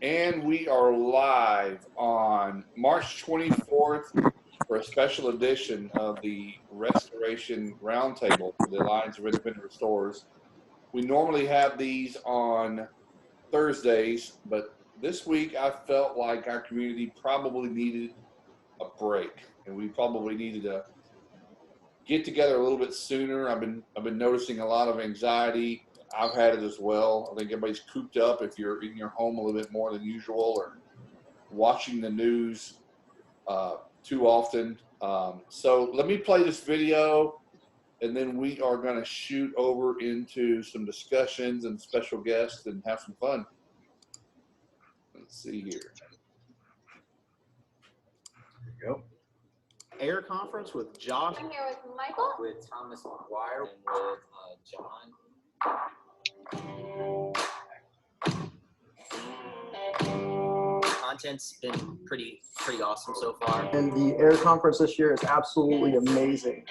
And we are live on March 24th for a special edition of the Restoration Roundtable for the Alliance of Independent Restorers. We normally have these on Thursdays, but this week I felt like our community probably needed a break, and we probably needed to get together a little bit sooner. I've been noticing a lot of anxiety. I've had it as well. I think everybody's cooped up if you're in your home a little bit more than usual or watching the news too often. So let me play this video, and then we are going to shoot over into some discussions and special guests and have some fun. Let's see here. There you go. Air conference with Josh. I'm here with Michael. With Thomas McGuire and with John. Content's been pretty awesome so far. And the air conference this year is absolutely amazing.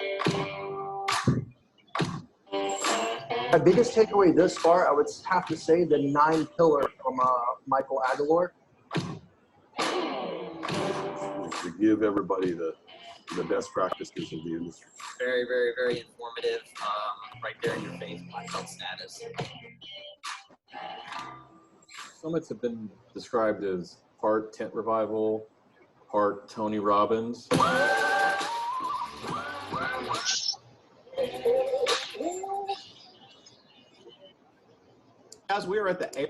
My biggest takeaway this far, I would have to say the 9 pillar from Michael Aguilar. To give everybody the best practices of the industry. Very, very, very informative. Right there in your face, black belt status. Summits have been described as part tent revival, part Tony Robbins. As we were at the air.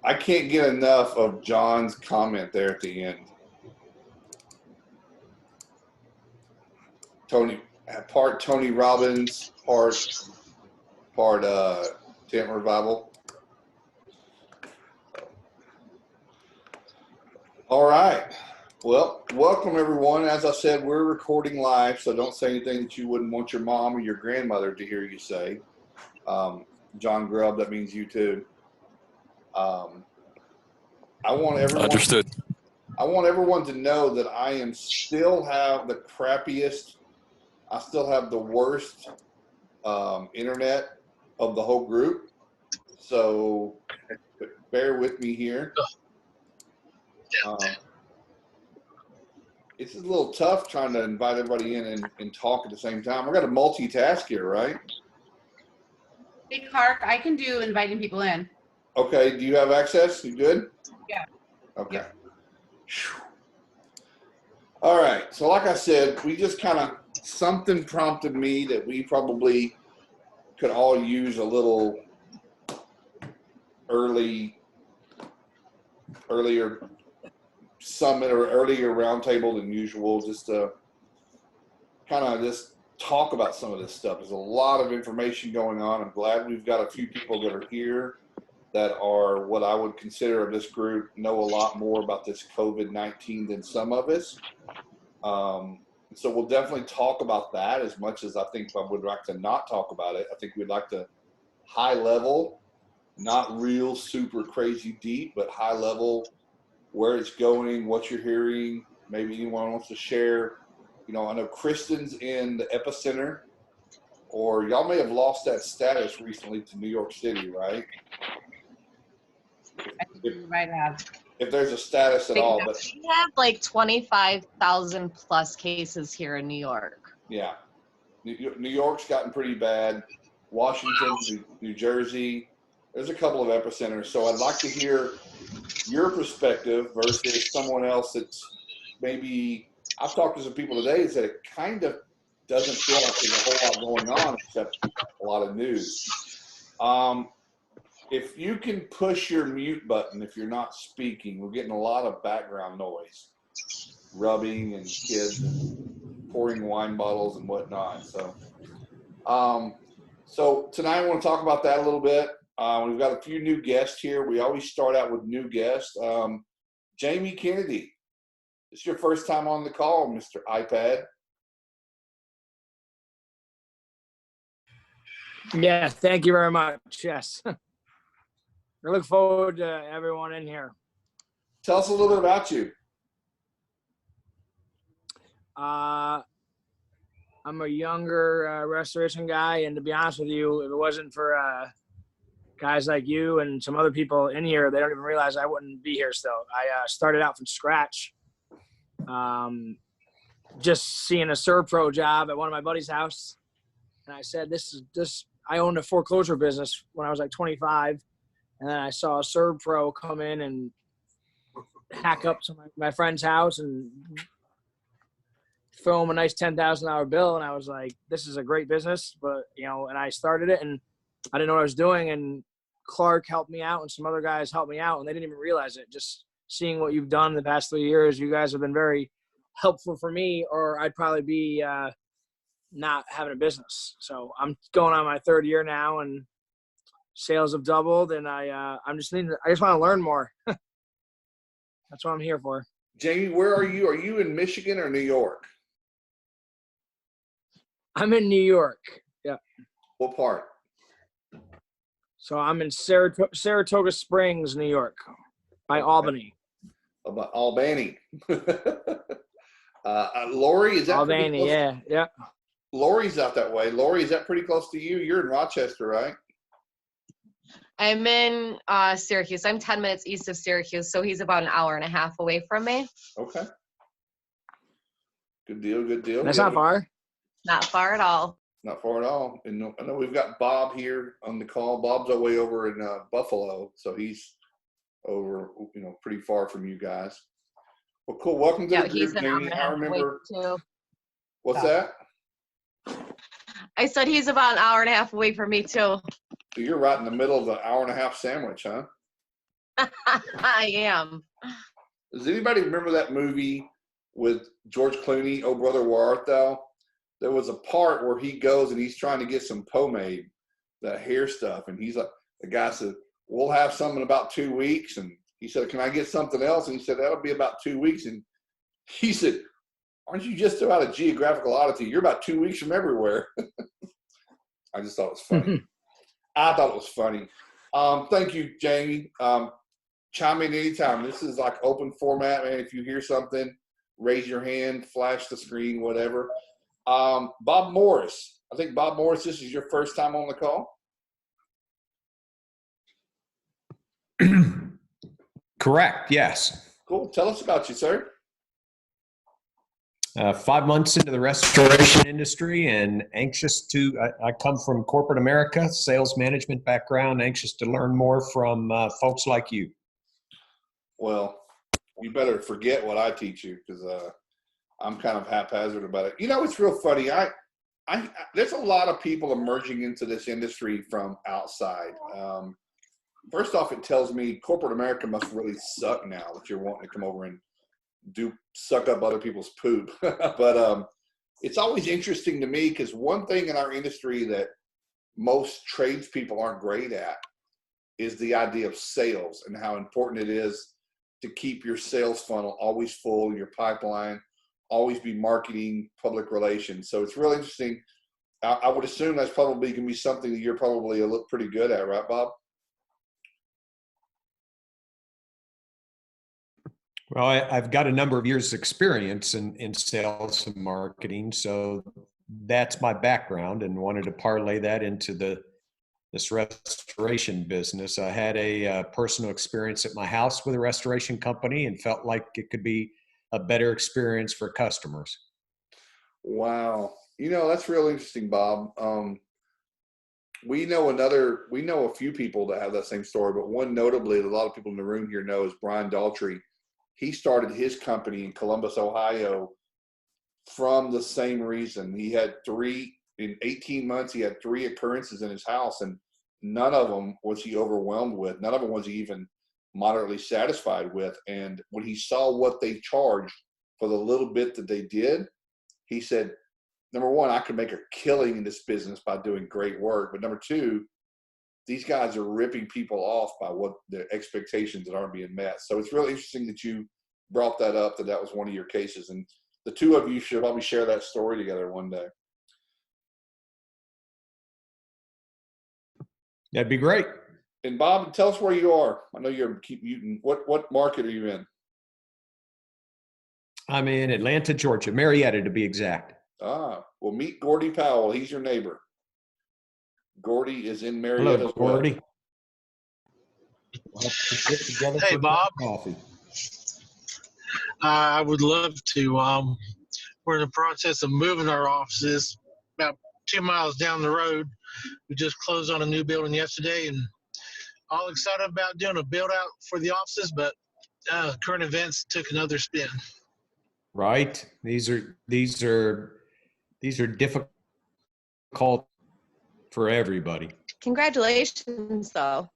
I can't get enough of John's comment there at the end. Part Tony Robbins, part tent revival. All right. Well, welcome everyone. As I said, we're recording live, so don't say anything that you wouldn't want your mom or your grandmother to hear you say. John Grubb, that means you too. I want everyone. Understood. I want everyone to know that I still have the crappiest. I still have the worst internet of the whole group. So bear with me here. It's a little tough trying to invite everybody in and talk at the same time. I got to multitask here, right? Hey, Clark, I can do inviting people in. Okay. Do you have access? You good? Yeah. Okay. Yeah. All right. So like I said, we just kind of, something prompted me that we probably could all use a little earlier summit or earlier roundtable than usual, just to kind of just talk about some of this stuff. There's a lot of information going on. I'm glad we've got a few people that are here that are what I would consider of this group, know a lot more about this COVID-19 than some of us. So we'll definitely talk about that as much as I think I would like to not talk about it. I think we'd like to high level, not real super crazy deep, but high level, where it's going, what you're hearing. Maybe anyone wants to share. You know, I know Kristen's in the epicenter, or y'all may have lost that status recently to New York City, right? If there's a status at all. But we have like 25,000 plus cases here in New York. yeah, New York's gotten pretty bad. Washington, New Jersey, there's a couple of epicenters. So I'd like to hear your perspective versus someone else that's maybe, I've talked to some people today that said it kind of doesn't feel like there's a whole lot going on except a lot of news. If you can push your mute button if you're not speaking, we're getting a lot of background noise, rubbing and kids and pouring wine bottles and whatnot. So, so tonight I want to talk about that a little bit. We've got a few new guests here. We always start out with new guests. Jamie Kennedy, it's your first time on the call, Mr. iPad. Yeah, thank you very much. Yes. I look forward to everyone in here. Tell us a little bit about you. I'm a younger restoration guy, and to be honest with you, if it wasn't for guys like you and some other people in here, they don't even realize I wouldn't be here still. I started out from scratch. Just seeing a Servpro job at one of my buddy's house. And I said, I owned a foreclosure business when I was like 25. And then I saw a Servpro come in and hack up to my friend's house and throw him a nice $10,000 bill. And I was like, this is a great business. But, and I started it and I didn't know what I was doing. And Clark helped me out and some other guys helped me out. And they didn't even realize it. Just seeing what you've done the past 3 years, you guys have been very helpful for me, or I'd probably be not having a business. So I'm going on my 3rd year now and sales have doubled and I just want to learn more. That's what I'm here for. Jamie, where are you? Are you in Michigan or New York? I'm in New York. Yeah. What part? So I'm in Saratoga Springs, New York, by Albany. About Albany. Lori, is that Albany? Yeah. Lori's out that way. Lori, is that pretty close to you? You're in Rochester, right? I'm in Syracuse. I'm 10 minutes east of Syracuse, so he's about an hour and a half away from me. Okay. Good deal. That's not far. Not far at all. Not far at all. And I know we've got Bob here on the call. Bob's all the way over in Buffalo, so he's over, pretty far from you guys. Well, cool. Welcome to the he's group, an hour Jamie. and a I half remember. away too. What's that? I said he's about an hour and a half away from me too. So you're right in the middle of the hour-and-a-half sandwich, huh? I am. Does anybody remember that movie with George Clooney, Oh Brother, Where Art Thou? There was a part where he goes and he's trying to get some pomade, that hair stuff, and he's like, the guy said, we'll have some in about 2 weeks, and he said, can I get something else? And he said, that'll be about 2 weeks, and he said, aren't you just about a geographical oddity? You're about 2 weeks from everywhere. I just thought it was funny. I thought it was funny. Thank you, Jamie. Chime in anytime. This is like open format, man. If you hear something, raise your hand, flash the screen, whatever. Bob Morris. I think, Bob Morris, this is your first time on the call? Correct, yes. Cool. Tell us about you, sir. 5 months into the restoration industry and anxious to, I come from corporate America, sales management background, anxious to learn more from folks like you. Well, you better forget what I teach you because I'm kind of haphazard about it. It's real funny. There's a lot of people emerging into this industry from outside. First off, it tells me corporate America must really suck now that you're wanting to come over and suck up other people's poop. But it's always interesting to me because one thing in our industry that most tradespeople aren't great at is the idea of sales and how important it is to keep your sales funnel always full, your pipeline, always be marketing, public relations. So it's really interesting. I would assume that's probably going to be something that you're probably pretty good at, right, Bob? Well, I've got a number of years' experience in sales and marketing, so that's my background, and wanted to parlay that into this restoration business. I had a personal experience at my house with a restoration company and felt like it could be a better experience for customers. Wow. That's real interesting, Bob. We know a few people that have that same story, but one notably that a lot of people in the room here know is Brian Daltrey. He started his company in Columbus, Ohio from the same reason. He had in 18 months, he had 3 occurrences in his house, and none of them was he overwhelmed with. None of them was he even moderately satisfied with. And when he saw what they charged for the little bit that they did, he said, number one, I could make a killing in this business by doing great work. But number two, these guys are ripping people off by what their expectations that aren't being met. So it's really interesting that you brought that up, that was one of your cases. And the two of you should probably share that story together one day. That'd be great. And Bob, tell us where you are. I know you're keep muting. What market are you in? I'm in Atlanta, Georgia, Marietta to be exact. Well, meet Gordy Powell. He's your neighbor. Gordy is in Marietta. Hello, Gordy. We'll have to get together Hey, for Bob. coffee. I would love to. We're in the process of moving our offices about 2 miles down the road. We just closed on a new building yesterday, and all excited about doing a build out for the offices, but current events took another spin. Right. These are difficult for everybody. Congratulations, though.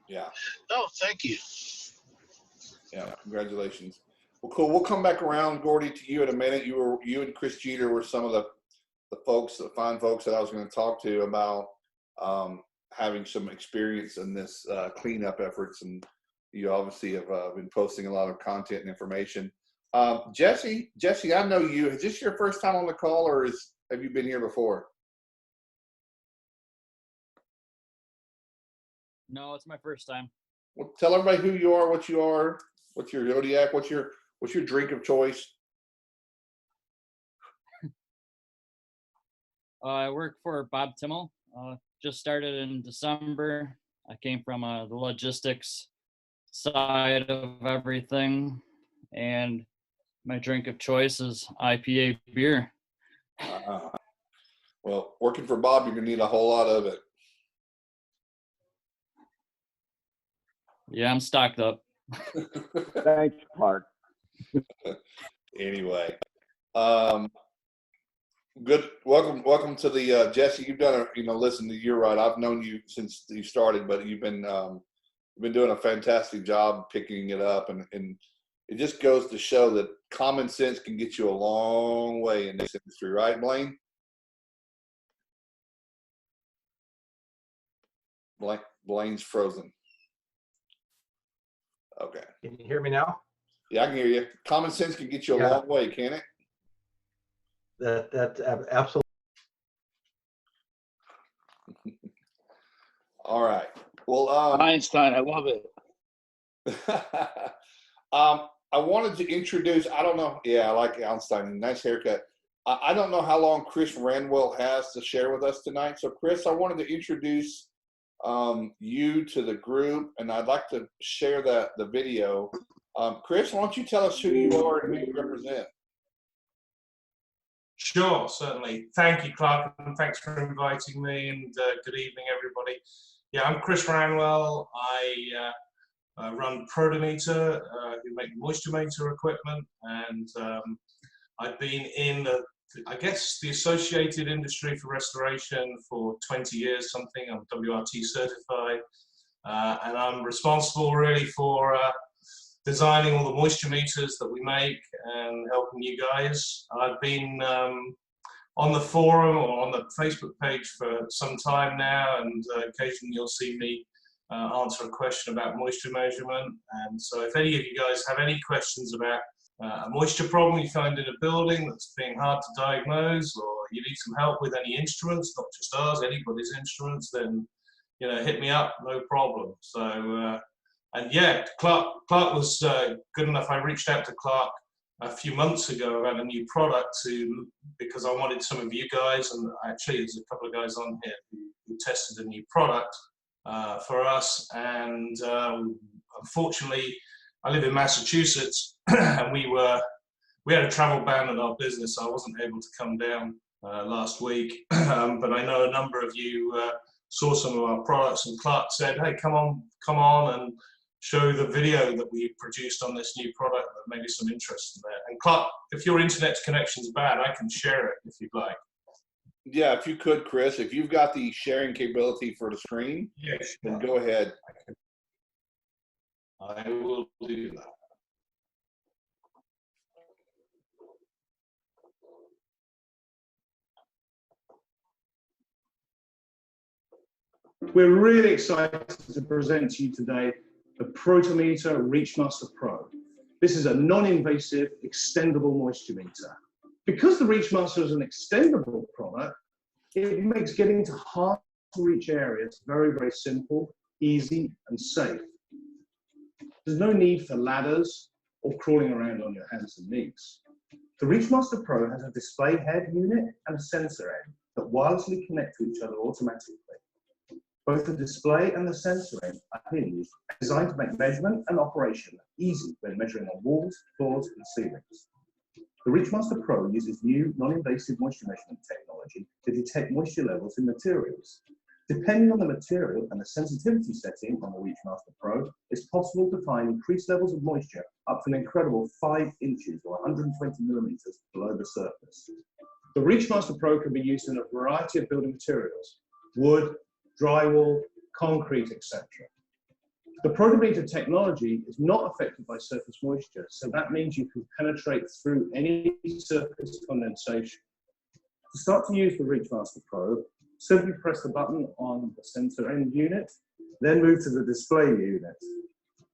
Yeah. Oh, thank you. Yeah. Congratulations. Well, cool. We'll come back around, Gordy, to you in a minute. You and Chris Jeter were some of the folks, the fine folks that I was going to talk to about having some experience in this cleanup efforts, and you obviously have been posting a lot of content and information. Jesse, I know you. Is this your first time on the call, or have you been here before? No, it's my first time. Well, tell everybody who you are, what's your zodiac, what's your drink of choice. I work for Bob Timmel. Just started in December. I came from the logistics side of everything, and my drink of choice is IPA beer. Well, working for Bob, you're gonna need a whole lot of it. Yeah, I'm stocked up. Thanks, Clark. Anyway, good. Welcome to the Jesse. You've done listen, you're right. I've known you since you started, but you've been doing a fantastic job picking it up, and it just goes to show that common sense can get you a long way in this industry, right, Blaine? Blaine's frozen. Okay. Can you hear me now? Yeah, I can hear you. Common sense can get you a long way, can't it? That's absolutely. All right. Well, Einstein, I love it. I wanted to introduce. I don't know. Yeah, I like Einstein. Nice haircut. I don't know how long Chris Ranwell has to share with us tonight. So, Chris, I wanted to introduce you to the group, and I'd like to share the video. Chris, why don't you tell us who you are and who you represent? Sure, certainly. Thank you, Clark, and thanks for inviting me, and good evening, everybody. Yeah, I'm Chris Ranwell. I run Protometer, who make moisture meter equipment, and I've been in the associated industry for restoration for 20 years, something. I'm WRT certified, and I'm responsible really for designing all the moisture meters that we make and helping you guys. I've been on the forum or on the Facebook page for some time now, and occasionally you'll see me answer a question about moisture measurement. And so if any of you guys have any questions about a moisture problem you find in a building that's being hard to diagnose, or you need some help with any instruments, not just ours, anybody's instruments, then hit me up, no problem. So and yeah, Clark was good enough. I reached out to Clark a few months ago about a new product because I wanted some of you guys, and actually there's a couple of guys on here who tested a new product for us. And unfortunately, I live in Massachusetts, and we had a travel ban in our business. So I wasn't able to come down last week, but I know a number of you saw some of our products, and Clark said, "Hey, come on, and show the video that we produced on this new product that maybe some interest in there." And Clark, if your internet connection's bad, I can share it if you'd like. Yeah, if you could, Chris, if you've got the sharing capability for the screen, yes, then go ahead. I will do that. We're really excited to present to you today the Protometer ReachMaster Pro. This is a non-invasive, extendable moisture meter. Because the ReachMaster is an extendable product, it makes getting to hard to reach areas very, very simple, easy, and safe. There's no need for ladders or crawling around on your hands and knees. The ReachMaster Pro has a display head unit and a sensor end that wirelessly connect to each other automatically. Both the display and the sensoring are hinged, designed to make measurement and operation easy when measuring on walls, floors, and ceilings. The ReachMaster Pro uses new non-invasive moisture measurement technology to detect moisture levels in materials. Depending on the material and the sensitivity setting on the ReachMaster Pro, it's possible to find increased levels of moisture up to an incredible 5 inches or 120 millimeters below the surface. The ReachMaster Pro can be used in a variety of building materials: wood, drywall, concrete, etc. The Protometer technology is not affected by surface moisture, so that means you can penetrate through any surface condensation. To start to use the ReachMaster Pro, simply press the button on the center end unit, then move to the display unit.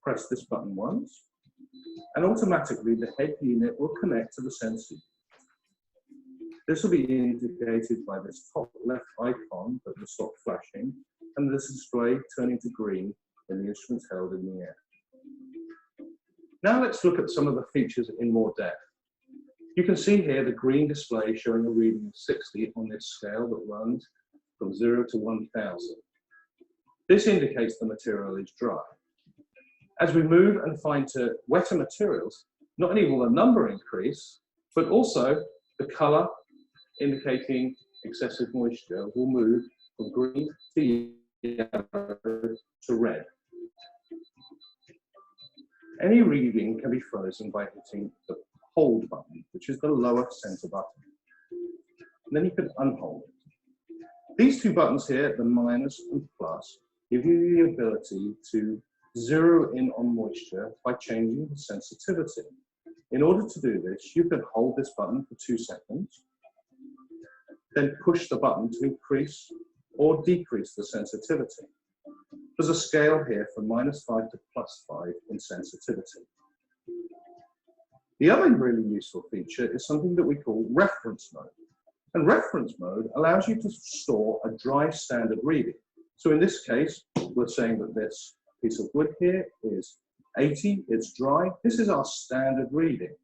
Press this button once, and automatically the head unit will connect to the sensor. This will be indicated by this top left icon that will stop flashing, and the display turning to green when the instrument's held in the air. Now let's look at some of the features in more depth. You can see here the green display showing a reading of 60 on this scale that runs from 0 to 1000. This indicates the material is dry. As we move and find to wetter materials, not only will the number increase, but also the color indicating excessive moisture will move from green to yellow to red. Any reading can be frozen by hitting the hold button, which is the lower center button. And then you can unhold it. These two buttons here, the minus and plus, give you the ability to zero in on moisture by changing the sensitivity. In order to do this, you can hold this button for 2 seconds, then push the button to increase or decrease the sensitivity. There's a scale here from -5 to +5 in sensitivity. The other really useful feature is something that we call reference mode. And reference mode allows you to store a dry standard reading. So in this case, we're saying that this piece of wood here is 80, it's dry. This is our standard reading.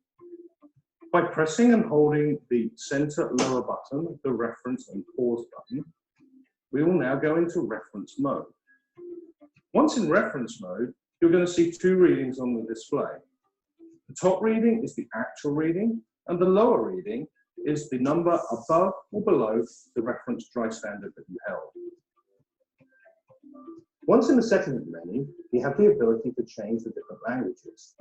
By pressing and holding the center lower button, the reference and pause button, we will now go into reference mode. Once in reference mode, you're going to see 2 readings on the display. The top reading is the actual reading, and the lower reading is the number above or below the reference dry standard that you held. Once in the settings menu, you have the ability to change the different languages.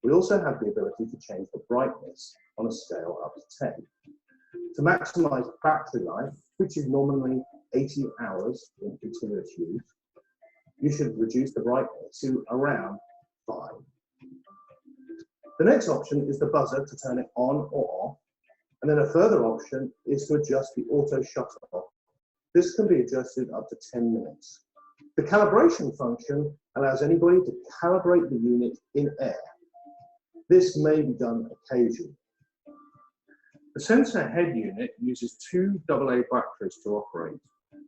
We also have the ability to change the brightness on a scale up to 10. To maximize battery life, which is normally 80 hours in continuous use, you should reduce the brightness to around 5. The next option is the buzzer to turn it on or off, and then a further option is to adjust the auto shutter off. This can be adjusted up to 10 minutes. The calibration function allows anybody to calibrate the unit in air. This may be done occasionally. The sensor head unit uses 2 AA batteries to operate.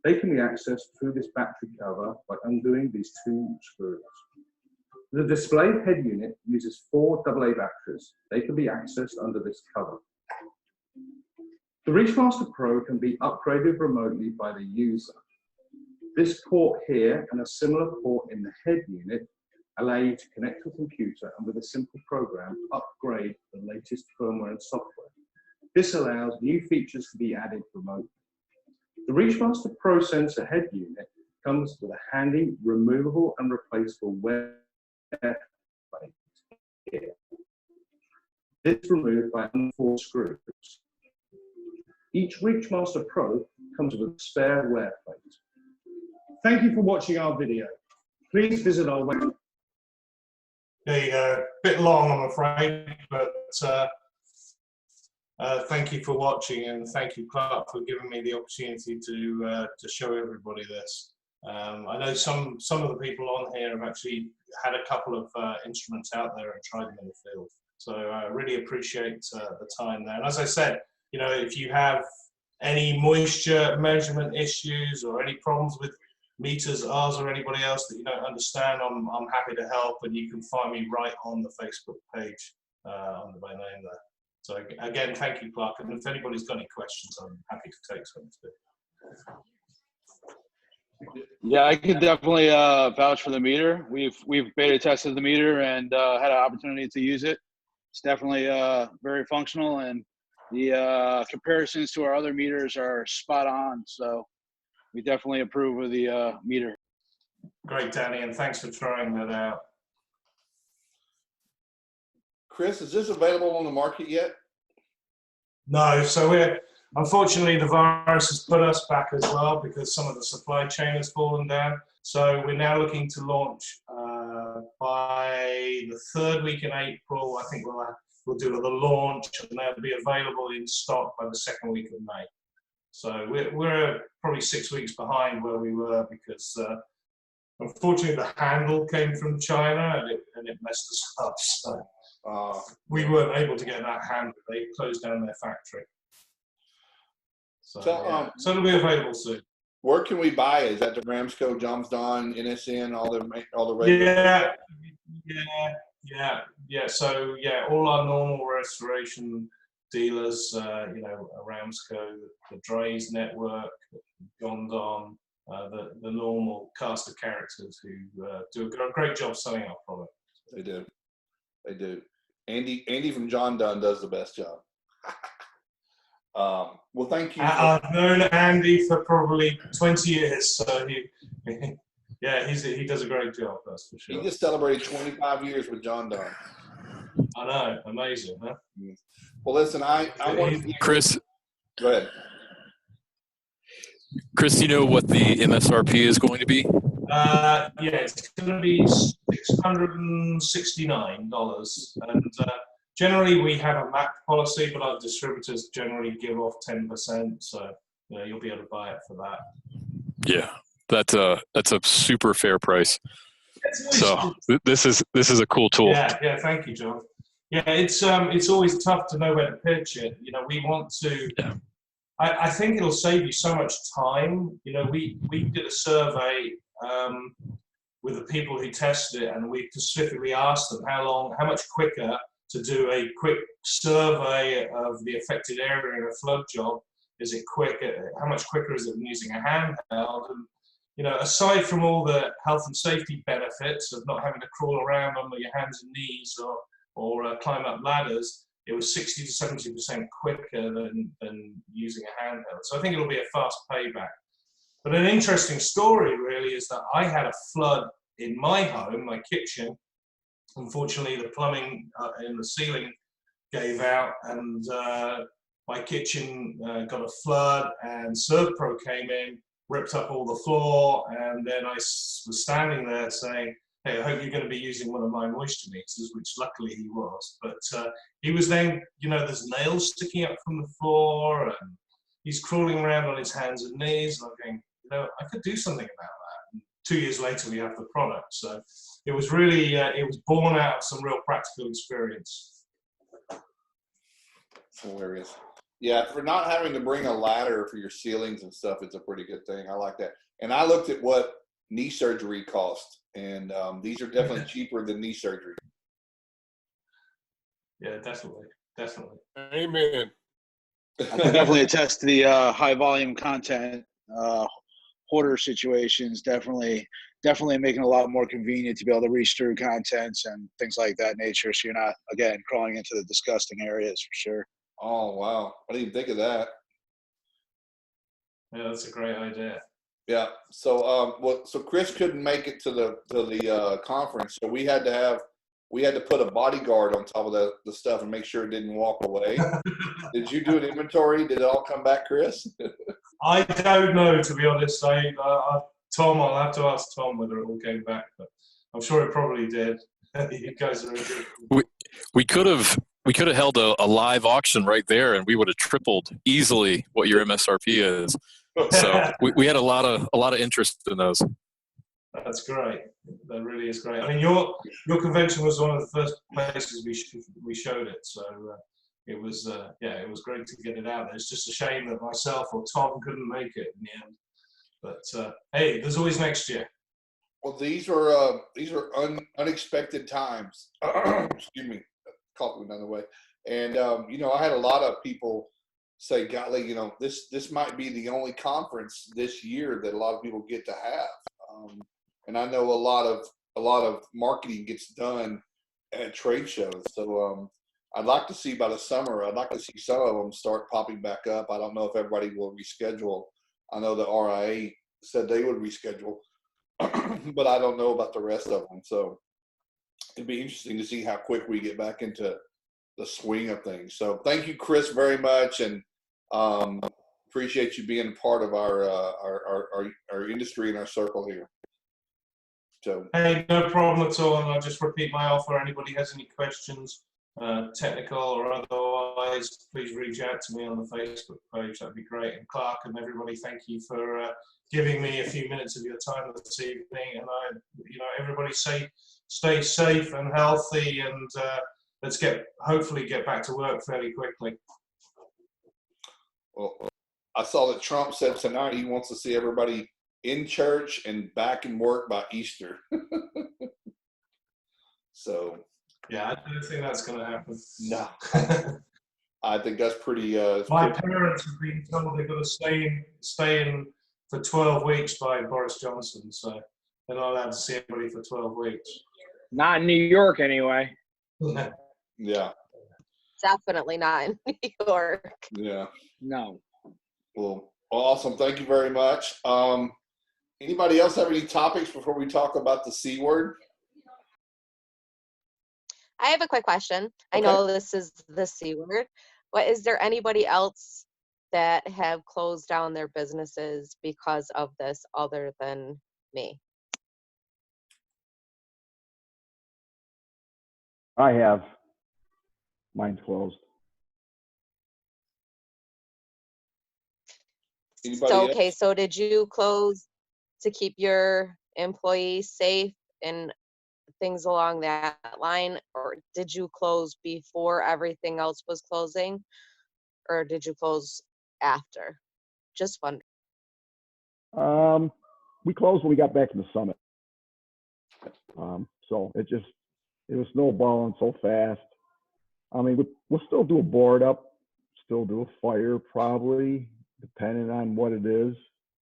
They can be accessed through this battery cover by undoing these 2 screws. The display head unit uses 4 AA batteries. They can be accessed under this cover. The ReachMaster Pro can be upgraded remotely by the user. This port here and a similar port in the head unit allow you to connect to a computer and with a simple program upgrade the latest firmware and software. This allows new features to be added remotely. The ReachMaster Pro sensor head unit comes with a handy removable and replaceable wear plate here. It's removed by 4 screws. Each ReachMaster Pro comes with a spare wear plate. Thank you for watching our video. Please visit our website. There you go. Bit long, I'm afraid, but thank you for watching, and thank you, Clark, for giving me the opportunity to show everybody this. I know some of the people on here have actually had a couple of instruments out there and tried them in the field. So I really appreciate the time there. And as I said, you know, if you have any moisture measurement issues or any problems with meters, ours, or anybody else that you don't understand, I'm happy to help, and you can find me right on the Facebook page under my name there. So again, thank you, Clark, and if anybody's got any questions, I'm happy to take some too. Yeah, I could definitely vouch for the meter. We've beta tested the meter and had an opportunity to use it. It's definitely very functional, and the comparisons to our other meters are spot on. So we definitely approve of the meter. Great, Danny, and thanks for trying that out. Chris, is this available on the market yet? No, so unfortunately, the virus has put us back as well because some of the supply chain has fallen down. So we're now looking to launch by the third week in April. I think we'll do the launch, and they'll be available in stock by the second week of May. So we're probably 6 weeks behind where we were because unfortunately the handle came from China and it messed us up. So we weren't able to get that handle. They closed down their factory. So it'll be available soon. Where can we buy it? Is that the Ramsco, Johnston, NSN, all the regular? Yeah. So all our normal restoration dealers, Ramsco, the Dre's network, Johnston, the normal cast of characters who do a great job selling our product. They do. Andy from John Dunn does the best job. Well, thank you. I've known Andy for probably 20 years, so he does a great job. That's for sure. He just celebrated 25 years with John Dunn. I know, amazing, huh? Well, listen, I want to Chris. Go ahead. Chris, do you know what the MSRP is going to be? It's going to be $669, and generally we have a MAC policy, but our distributors generally give off 10%, so you'll be able to buy it for that. Yeah, that's a super fair price. So this is a cool tool. Yeah, thank you, John. Yeah, it's always tough to know where to pitch it. We want to. Yeah. I think it'll save you so much time. We did a survey with the people who tested it, and we specifically asked them how much quicker to do a quick survey of the affected area in a flood job. Is it quick? How much quicker is it than using a handheld? And aside from all the health and safety benefits of not having to crawl around on your hands and knees or climb up ladders, it was 60 to 70% quicker than using a handheld. So I think it'll be a fast payback. But an interesting story really is that I had a flood in my home, my kitchen. Unfortunately, the plumbing in the ceiling gave out, and my kitchen got a flood, and ServPro came in, ripped up all the floor, and then I was standing there saying, hey, I hope you're going to be using one of my moisture meters, which luckily he was. But he was then, there's nails sticking up from the floor, and he's crawling around on his hands and knees, and I'm going, I could do something about that. And 2 years later, we have the product. So it was really, it was born out of some real practical experience. Hilarious. Yeah, for not having to bring a ladder for your ceilings and stuff, it's a pretty good thing. I like that. And I looked at what knee surgery cost, and these are definitely cheaper than knee surgery. Yeah, definitely. Amen. I can definitely attest to the high volume content hoarder situations. Definitely making it a lot more convenient to be able to reach through contents and things like that nature. So you're not, again, crawling into the disgusting areas for sure. Oh, wow. I didn't even think of that. Yeah, that's a great idea. Yeah. So, so Chris couldn't make it to the conference, so we had to put a bodyguard on top of the stuff and make sure it didn't walk away. Did you do an inventory? Did it all come back, Chris? I don't know, to be honest. Tom, I'll have to ask Tom whether it all came back, but I'm sure it probably did. You guys are good. We could have held a live auction right there, and we would have tripled easily what your MSRP is. So we had a lot of interest in those. That's great. That really is great. I mean, your convention was one of the first places we showed it, so it was great to get it out there. It's just a shame that myself or Tom couldn't make it in the end. But hey, there's always next year. Well, these are unexpected times. Excuse me, cough another way. And I had a lot of people say, golly, this might be the only conference this year that a lot of people get to have. And I know a lot of marketing gets done at trade shows. So I'd like to see by the summer, I'd like to see some of them start popping back up. I don't know if everybody will reschedule. I know the RIA said they would reschedule, but I don't know about the rest of them. So it'd be interesting to see how quick we get back into the swing of things. So thank you, Chris, very much, and appreciate you being part of our industry and our circle here. So hey, no problem at all. And I'll just repeat my offer. Anybody has any questions, technical or otherwise, please reach out to me on the Facebook page. That'd be great. And Clark and everybody, thank you for giving me a few minutes of your time this evening. And everybody stay safe and healthy, and let's hopefully get back to work fairly quickly. Well, I saw that Trump said tonight he wants to see everybody in church and back in work by Easter. So yeah, I don't think that's going to happen. No. I think that's pretty. My parents have been told they've got to stay in for 12 weeks by Boris Johnson, so they're not allowed to see anybody for 12 weeks. Not in New York, anyway. Yeah. Definitely not in New York. Yeah. No. Well, awesome. Thank you very much. Anybody else have any topics before we talk about the C word? I have a quick question. Okay. I know this is the C word, but is there anybody else that have closed down their businesses because of this other than me? I have. Mine's closed. Anybody So, else? okay, so did you close to keep your employees safe and things along that line, or did you close before everything else was closing, or did you close after? Just wondering. We closed when we got back from the summit. So it was snowballing so fast. I mean, we'll still do a board up, still do a fire probably, depending on what it is,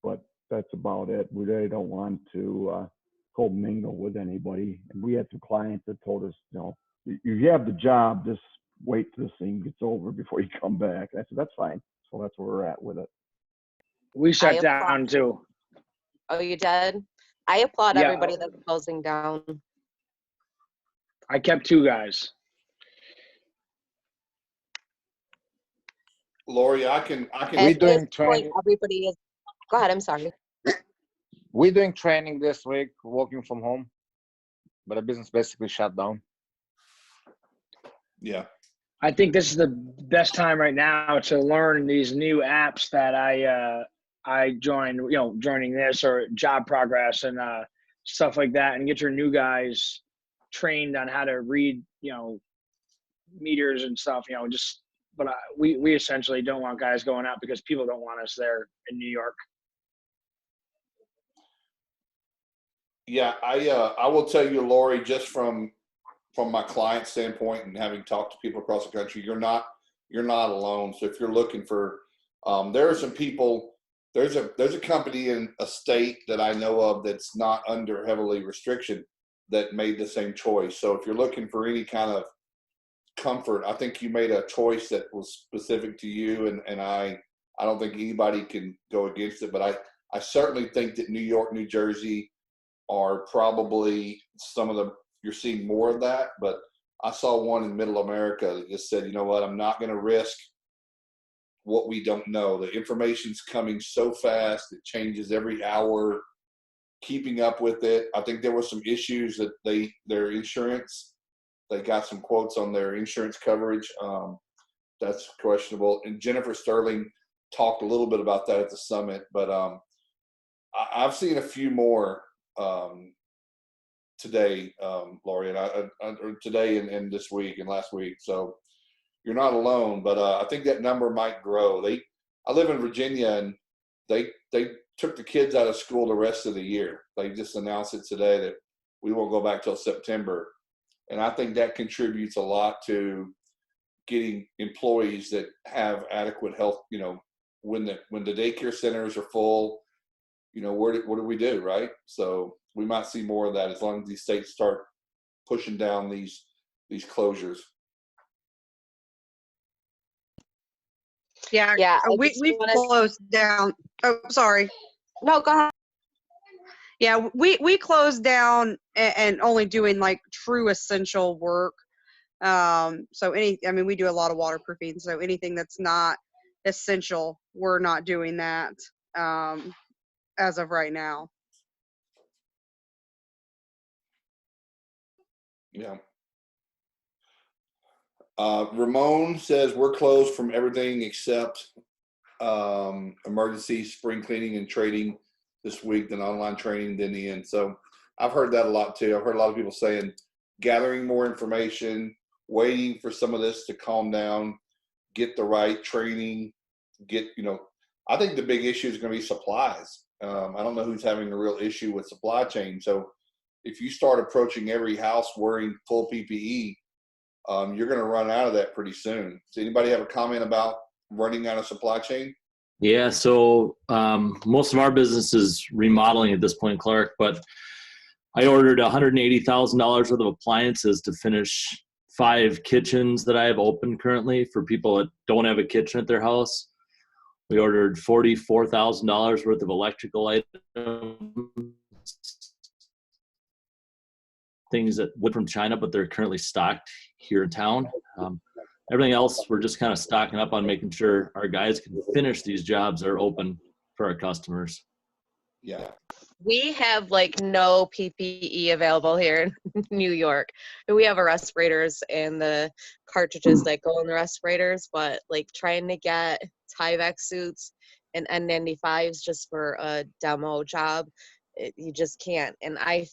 but that's about it. We really don't want to co-mingle with anybody. And we had some clients that told us, you have the job, just wait till this thing gets over before you come back. I said, that's fine. So that's where we're at with it. We shut down too. Oh, you did? I applaud Yeah. everybody that's closing down. I kept 2 guys. Lori, I can. We're doing Point, training. everybody is. Go ahead. I'm sorry. We're doing training this week, working from home, but the business basically shut down. Yeah. I think this is the best time right now to learn these new apps that I joined, joining this or Job Progress and stuff like that, and get your new guys trained on how to read, meters and stuff, but we essentially don't want guys going out because people don't want us there in New York. Yeah, I will tell you, Lori, just from my client standpoint and having talked to people across the country, you're not alone. So if you're looking for, there are some people. There's a company in a state that I know of that's not under heavily restriction that made the same choice. So if you're looking for any kind of comfort, I think you made a choice that was specific to you, and I don't think anybody can go against it. But I certainly think that New York, New Jersey are probably you're seeing more of that. But I saw one in Middle America that just said, you know what, I'm not going to risk what we don't know. The information's coming so fast, it changes every hour. Keeping up with it, I think there were some issues that their insurance, they got some quotes on their insurance coverage. That's questionable. And Jennifer Sterling talked a little bit about that at the summit, but I've seen a few more today, Lori, and today and this week and last week. So you're not alone, but I think that number might grow. I live in Virginia, and they took the kids out of school the rest of the year. They just announced it today that we won't go back till September. And I think that contributes a lot to getting employees that have adequate health, when the daycare centers are full, what do we do, right? So we might see more of that as long as these states start pushing down these closures. Yeah, We closed down. Oh, sorry. No, go ahead. Yeah, we closed down and only doing like true essential work. So we do a lot of waterproofing. So anything that's not essential, we're not doing that as of right now. Yeah. Ramon says we're closed from everything except emergency spring cleaning and trading this week, then online training, then the end. So I've heard that a lot too. I've heard a lot of people saying gathering more information, waiting for some of this to calm down, get the right training, I think the big issue is going to be supplies. I don't know who's having a real issue with supply chain. So if you start approaching every house wearing full PPE, you're going to run out of that pretty soon. Does anybody have a comment about running out of supply chain? Yeah, so most of our business is remodeling at this point, Clark, but I ordered $180,000 worth of appliances to finish 5 kitchens that I have open currently for people that don't have a kitchen at their house. We ordered $44,000 worth of electrical items, things that went from China, but they're currently stocked here in town. Everything else, we're just kind of stocking up on making sure our guys can finish these jobs that are open for our customers. Yeah. We have like no PPE available here in New York. We have our respirators and the cartridges that go in the respirators, but like trying to get Tyvek suits and N95s just for a demo job, you just can't. And I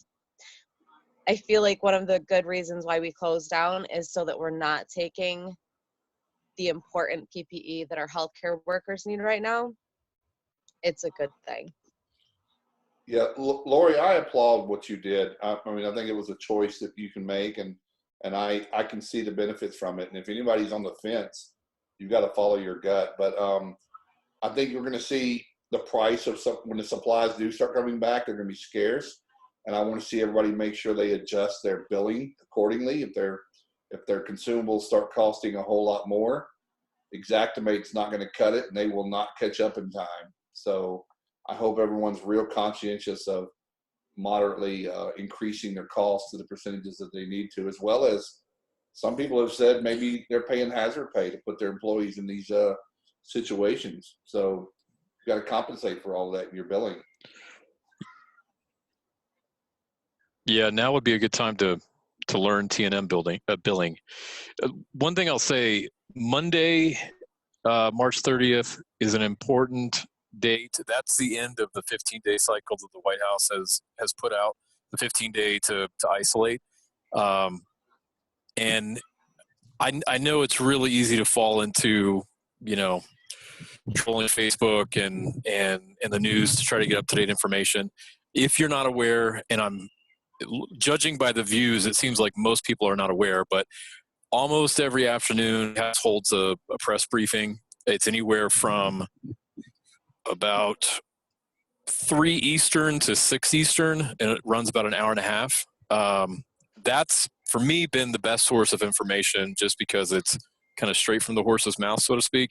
feel like one of the good reasons why we closed down is so that we're not taking the important PPE that our healthcare workers need right now. It's a good thing. Yeah, Lori, I applaud what you did. I think it was a choice that you can make, and I can see the benefits from it. And if anybody's on the fence, you've got to follow your gut. But I think you're going to see the price of when the supplies do start coming back, they're going to be scarce. And I want to see everybody make sure they adjust their billing accordingly. If their consumables start costing a whole lot more, Xactimate's not going to cut it, and they will not catch up in time. So I hope everyone's real conscientious of moderately increasing their costs to the percentages that they need to, as well as some people have said maybe they're paying hazard pay to put their employees in these situations. So you got to compensate for all that in your billing. Yeah, now would be a good time to learn T&M billing. One thing I'll say, Monday, March 30th is an important date. That's the end of the 15-day cycle that the White House has put out, the 15-day to isolate. And I know it's really easy to fall into, trolling Facebook and the news to try to get up-to-date information. If you're not aware, and I'm judging by the views, it seems like most people are not aware, but almost every afternoon House holds a press briefing. It's anywhere from about 3 Eastern to 6 Eastern, and it runs about an hour and a half. That's, for me, been the best source of information just because it's kind of straight from the horse's mouth, so to speak.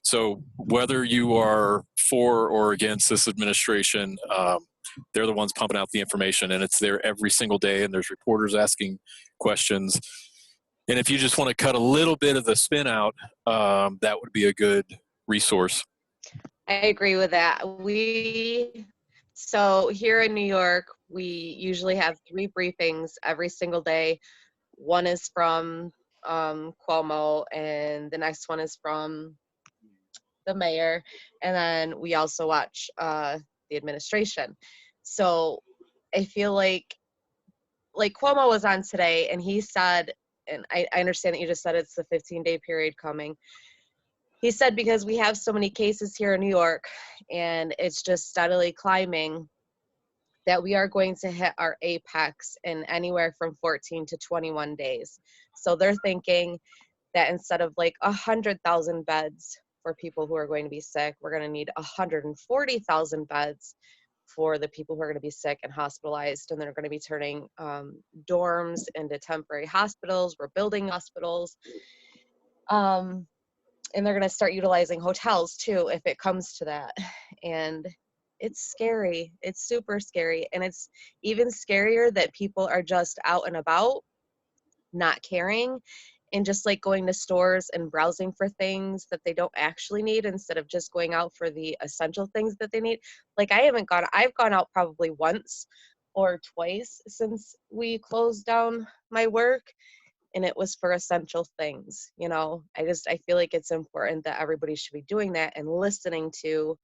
So whether you are for or against this administration, they're the ones pumping out the information, and it's there every single day, and there's reporters asking questions. And if you just want to cut a little bit of the spin out, that would be a good resource. I agree with that. So here in New York, we usually have 3 briefings every single day. One is from Cuomo, and the next one is from the mayor, and then we also watch the administration. So I feel like Cuomo was on today, and he said, and I understand that you just said it's the 15-day period coming. He said because we have so many cases here in New York, and it's just steadily climbing, that we are going to hit our apex in anywhere from 14 to 21 days. So they're thinking that instead of like 100,000 beds for people who are going to be sick, we're going to need 140,000 beds for the people who are going to be sick and hospitalized. And they're going to be turning dorms into temporary hospitals. We're building hospitals. And they're going to start utilizing hotels too, if it comes to that. And it's scary. It's super scary. And it's even scarier that people are just out and about, not caring, and just like going to stores and browsing for things that they don't actually need instead of just going out for the essential things that they need. Like I've gone out probably once or twice since we closed down my work, and it was for essential things. You know, I feel like it's important that everybody should be doing that and listening to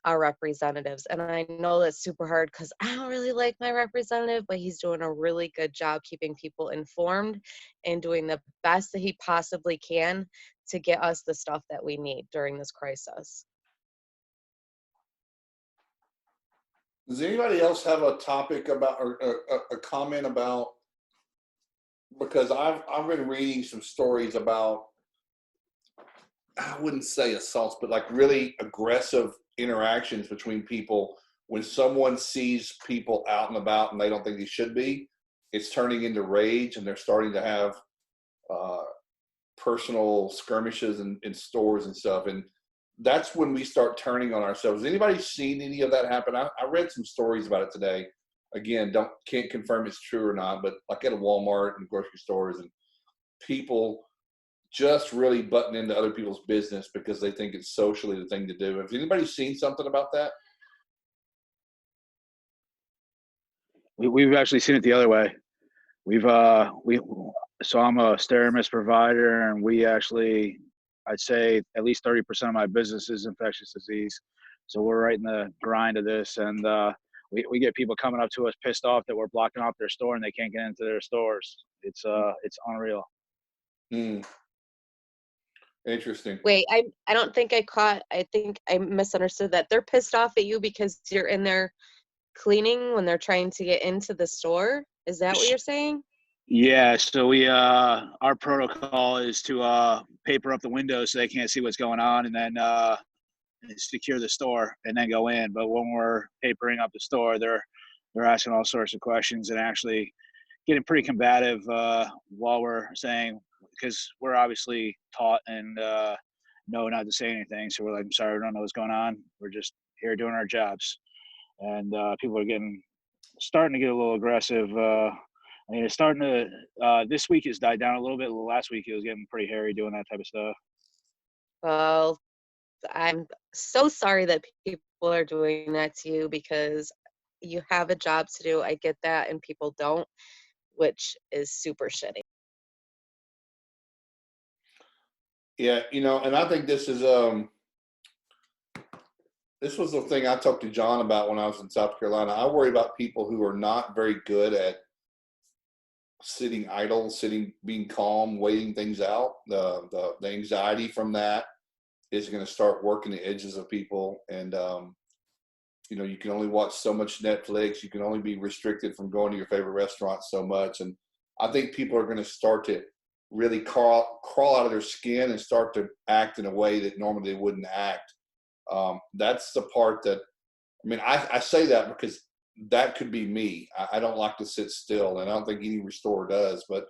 our representatives. And I know that's super hard because I don't really like my representative, but he's doing a really good job keeping people informed and doing the best that he possibly can to get us the stuff that we need during this crisis. Does anybody else have a topic about or a comment about? Because I've been reading some stories about, I wouldn't say assaults, but like really aggressive interactions between people when someone sees people out and about and they don't think they should be. It's turning into rage, and they're starting to have personal skirmishes in stores and stuff. And that's when we start turning on ourselves. Has anybody seen any of that happen? I read some stories about it today. Again, can't confirm it's true or not, but like at a Walmart and grocery stores, and people just really butting into other people's business because they think it's socially the thing to do. Has anybody seen something about that? We've actually seen it the other way. So I'm a SteraMist provider, and we actually, I'd say at least 30% of my business is infectious disease. So we're right in the grind of this, and we get people coming up to us pissed off that we're blocking off their store and they can't get into their stores. It's unreal. Interesting. Wait, I don't think I think I misunderstood that. They're pissed off at you because you're in there cleaning when they're trying to get into the store. Is that what you're saying? Yeah, so our protocol is to paper up the windows so they can't see what's going on, and then secure the store and then go in. But when we're papering up the store, they're asking all sorts of questions and actually getting pretty combative while we're saying, because we're obviously taught and know not to say anything. So we're like, I'm sorry, we don't know what's going on. We're just here doing our jobs. And people are starting to get a little aggressive. I mean, it's starting to, this week it's died down a little bit. Last week it was getting pretty hairy doing that type of stuff. Well, I'm so sorry that people are doing that to you because you have a job to do. I get that, and people don't, which is super shitty. Yeah, and I think this was the thing I talked to John about when I was in South Carolina. I worry about people who are not very good at sitting idle, being calm, waiting things out. The anxiety from that is going to start working the edges of people. And, you can only watch so much Netflix. You can only be restricted from going to your favorite restaurant so much. And I think people are going to start to really crawl out of their skin and start to act in a way that normally they wouldn't act. That's the part that, I say that because that could be me. I don't like to sit still, and I don't think any restorer does, but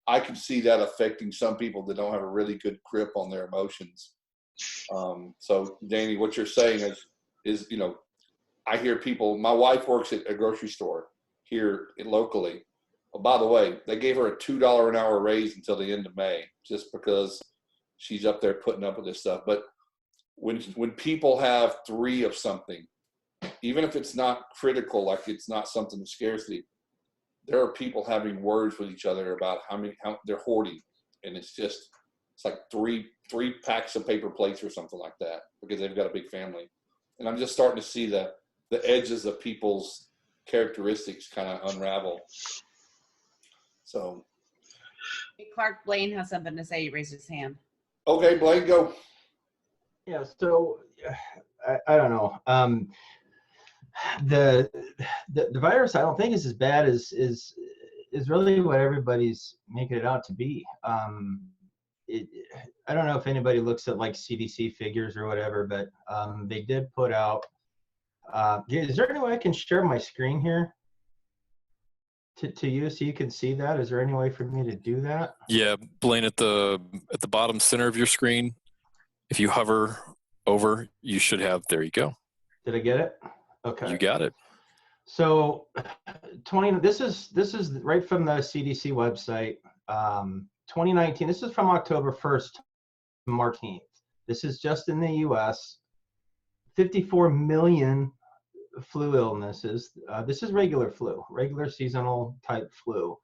I can see that affecting some people that don't have a really good grip on their emotions. So Danny, what you're saying is, I hear people, my wife works at a grocery store here locally. Oh, by the way, they gave her a $2 an hour raise until the end of May, just because she's up there putting up with this stuff. But when people have 3 of something, even if it's not critical, like it's not something of scarcity, there are people having words with each other about how they're hoarding, and it's like three packs of paper plates or something like that because they've got a big family. And I'm just starting to see the edges of people's characteristics kind of unravel. So, Hey, Clark, Blaine has something to say. He raised his hand. Okay, Blaine, go. Yeah, so I don't know. The virus, I don't think is as bad as really what everybody's making it out to be. I don't know if anybody looks at like CDC figures or whatever, but they did put out. Is there any way I can share my screen here to you so you can see that? Is there any way for me to do that? Yeah, Blaine, at the bottom center of your screen, if you hover over, you should have. There you go. Did I get it? Okay. You got it. So 20. This is right from the CDC website. 2019. This is from October 1st to March 18th. This is just in the U.S. 54 million flu illnesses. This is regular flu, regular seasonal type flu.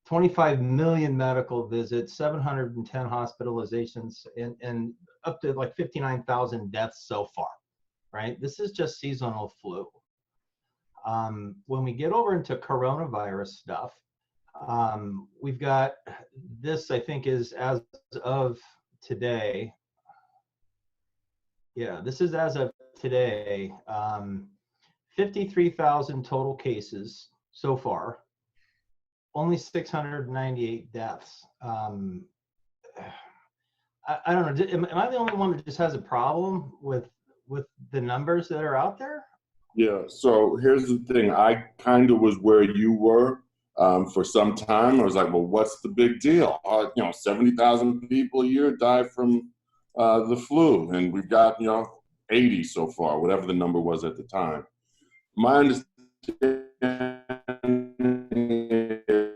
25 million medical visits, 710 hospitalizations, and up to like 59,000 deaths so far, right? This is just seasonal flu. When we get over into coronavirus stuff, we've got this, I think, is as of today. Yeah, this is as of today. 53,000 total cases so far. Only 698 deaths. I don't know. Am I the only one that just has a problem with the numbers that are out there? Yeah. So here's the thing. I kind of was where you were for some time. I was like, well, what's the big deal? 70,000 people a year die from the flu, and we've got 80 so far, whatever the number was at the time. My understanding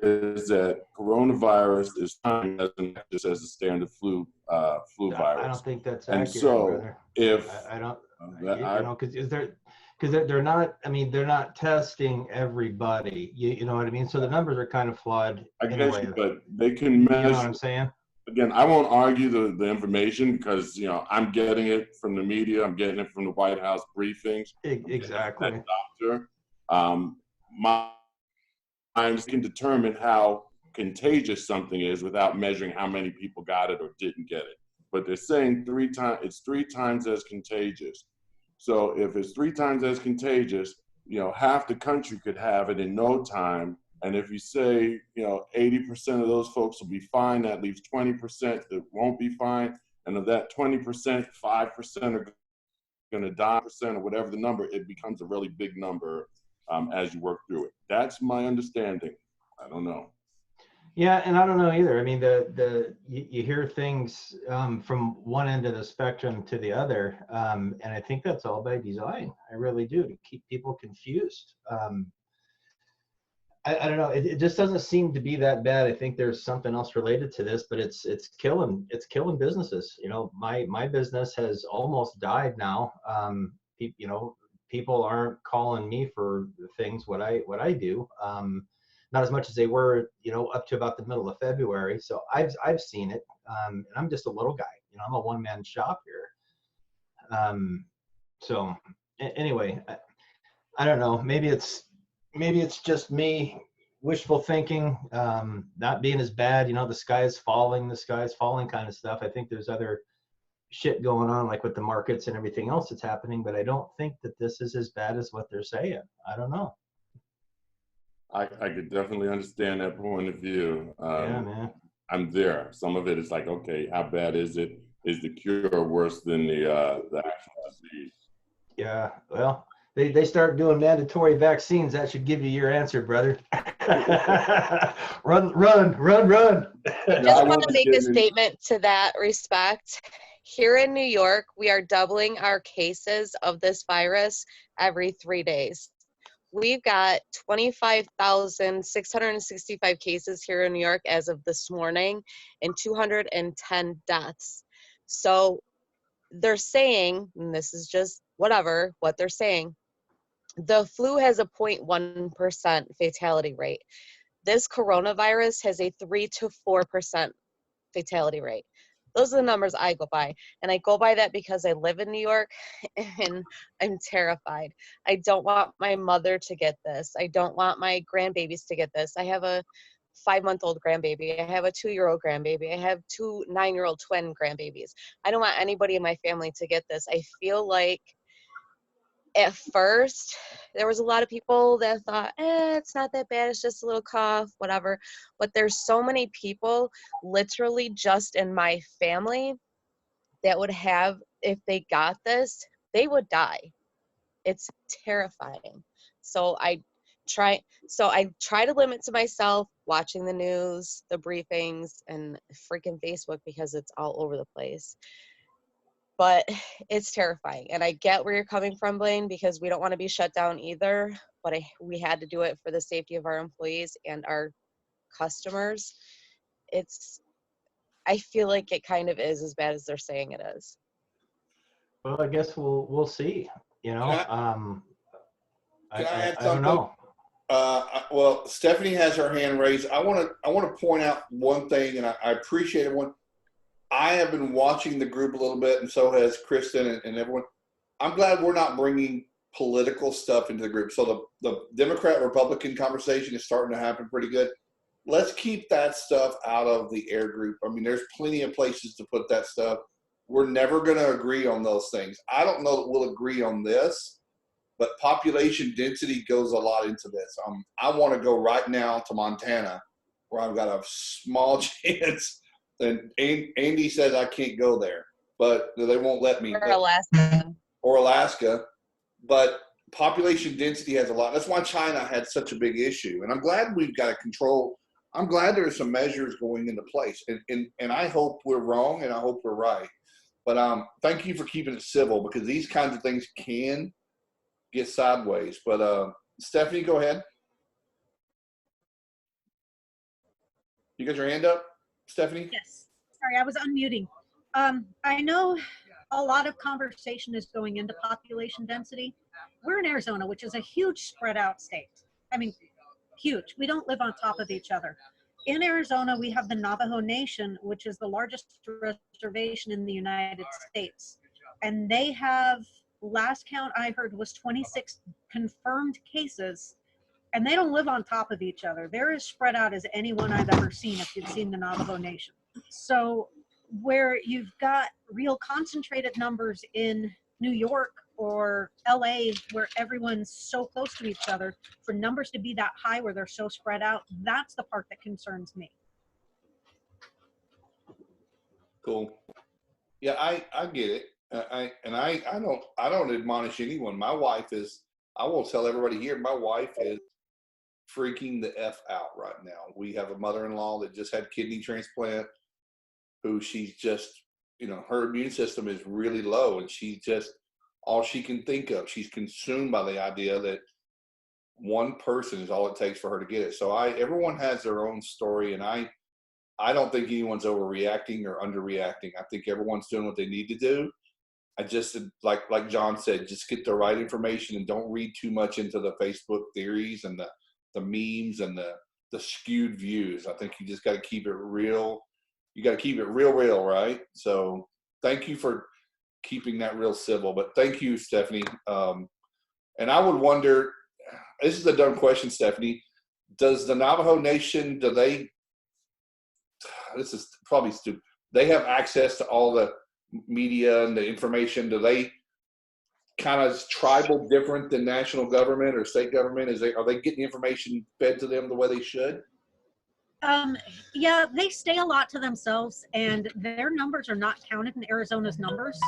is that coronavirus is timed as a standard flu virus. I don't think that's accurate, and so brother. if I don't, because they're not. I mean, they're not testing everybody. You know what I mean? So the numbers are kind of flawed. I guess, but they can measure. You know what I'm saying? Again, I won't argue the information because I'm getting it from the media. I'm getting it from the White House briefings. Exactly. That doctor, my minds can determine how contagious something is without measuring how many people got it or didn't get it. But they're saying it's 3 times as contagious. So if it's 3 times as contagious, half the country could have it in no time. And if you say, 80% of those folks will be fine, that leaves 20% that won't be fine. And of that 20%, 5% are going to die, or whatever the number, it becomes a really big number as you work through it. That's my understanding. I don't know. Yeah, and I don't know either. I mean, you hear things from one end of the spectrum to the other, and I think that's all by design. I really do, to keep people confused. I don't know. It just doesn't seem to be that bad. I think there's something else related to this, but it's killing businesses. My business has almost died now. People aren't calling me for things what I do. Not as much as they were, up to about the middle of February. So I've seen it, and I'm just a little guy. I'm a one-man shop here. So anyway, I don't know. Maybe it's just me wishful thinking, not being as bad. The sky is falling kind of stuff. I think there's other shit going on, like with the markets and everything else that's happening, but I don't think that this is as bad as what they're saying. I don't know. I could definitely understand that point of view. Yeah, man. I'm there. Some of it is like, okay, how bad is it? Is the cure worse than the actual disease? Yeah, well, they start doing mandatory vaccines. That should give you your answer, brother. Run. Just want to make a statement to that respect. Here in New York, we are doubling our cases of this virus every 3 days. We've got 25,665 cases here in New York as of this morning and 210 deaths. So they're saying, and this is just what they're saying, the flu has a 0.1% fatality rate. This coronavirus has a 3 to 4% fatality rate. Those are the numbers I go by. And I go by that because I live in New York and I'm terrified. I don't want my mother to get this. I don't want my grandbabies to get this. I have a 5-month-old grandbaby. I have a 2-year-old grandbaby. I have 2 9-year-old twin grandbabies. I don't want anybody in my family to get this. I feel like at first, there was a lot of people that thought, it's not that bad. It's just a little cough, whatever. But there's so many people, literally just in my family, that would have, if they got this, they would die. It's terrifying. So I try to limit to myself watching the news, the briefings, and freaking Facebook because it's all over the place. But it's terrifying. And I get where you're coming from, Blaine, because we don't want to be shut down either. But we had to do it for the safety of our employees and our customers. I feel like it kind of is as bad as they're saying it is. Well, I guess we'll see. You know, Can I add I something? don't know. Well, Stephanie has her hand raised. I want to point out one thing, and I appreciate it. I have been watching the group a little bit, and so has Kristen and everyone. I'm glad we're not bringing political stuff into the group. So the Democrat-Republican conversation is starting to happen pretty good. Let's keep that stuff out of the air group. I mean, there's plenty of places to put that stuff. We're never going to agree on those things. I don't know that we'll agree on this, but population density goes a lot into this. I want to go right now to Montana, where I've got a small chance. And Andy says I can't go there, but they won't let me. Or Alaska. But population density has a lot. That's why China had such a big issue. And I'm glad we've got a control. I'm glad there are some measures going into place. And I hope we're wrong, and I hope we're right. But thank you for keeping it civil, because these kinds of things can get sideways. But Stephanie, go ahead. You got your hand up, Stephanie? Yes. Sorry, I was unmuting. I know a lot of conversation is going into population density. We're in Arizona, which is a huge spread out state. I mean, huge. We don't live on top of each other. In Arizona, we have the Navajo Nation, which is the largest reservation in the United States. And they have, last count I heard was 26 confirmed cases, and they don't live on top of each other. They're as spread out as anyone I've ever seen, if you've seen the Navajo Nation. So where you've got real concentrated numbers in New York or LA, where everyone's so close to each other, for numbers to be that high where they're so spread out, that's the part that concerns me. Cool. Yeah, I get it. I don't admonish anyone. My wife is, I will tell everybody here, my wife is freaking the F out right now. We have a mother-in-law that just had kidney transplant, who she's just, her immune system is really low, and she's just, all she can think of, she's consumed by the idea that one person is all it takes for her to get it. So everyone has their own story, and I don't think anyone's overreacting or underreacting. I think everyone's doing what they need to do. I just, like John said, just get the right information and don't read too much into the Facebook theories and the memes and the skewed views. I think you just got to keep it real. You got to keep it real, right? So thank you for keeping that real civil. But thank you, Stephanie. And I would wonder, this is a dumb question, Stephanie. Does the Navajo Nation, this is probably stupid, they have access to all the media and the information? Do they kind of tribal different than national government or state government? Are they getting information fed to them the way they should? Yeah, they stay a lot to themselves, and their numbers are not counted in Arizona's numbers.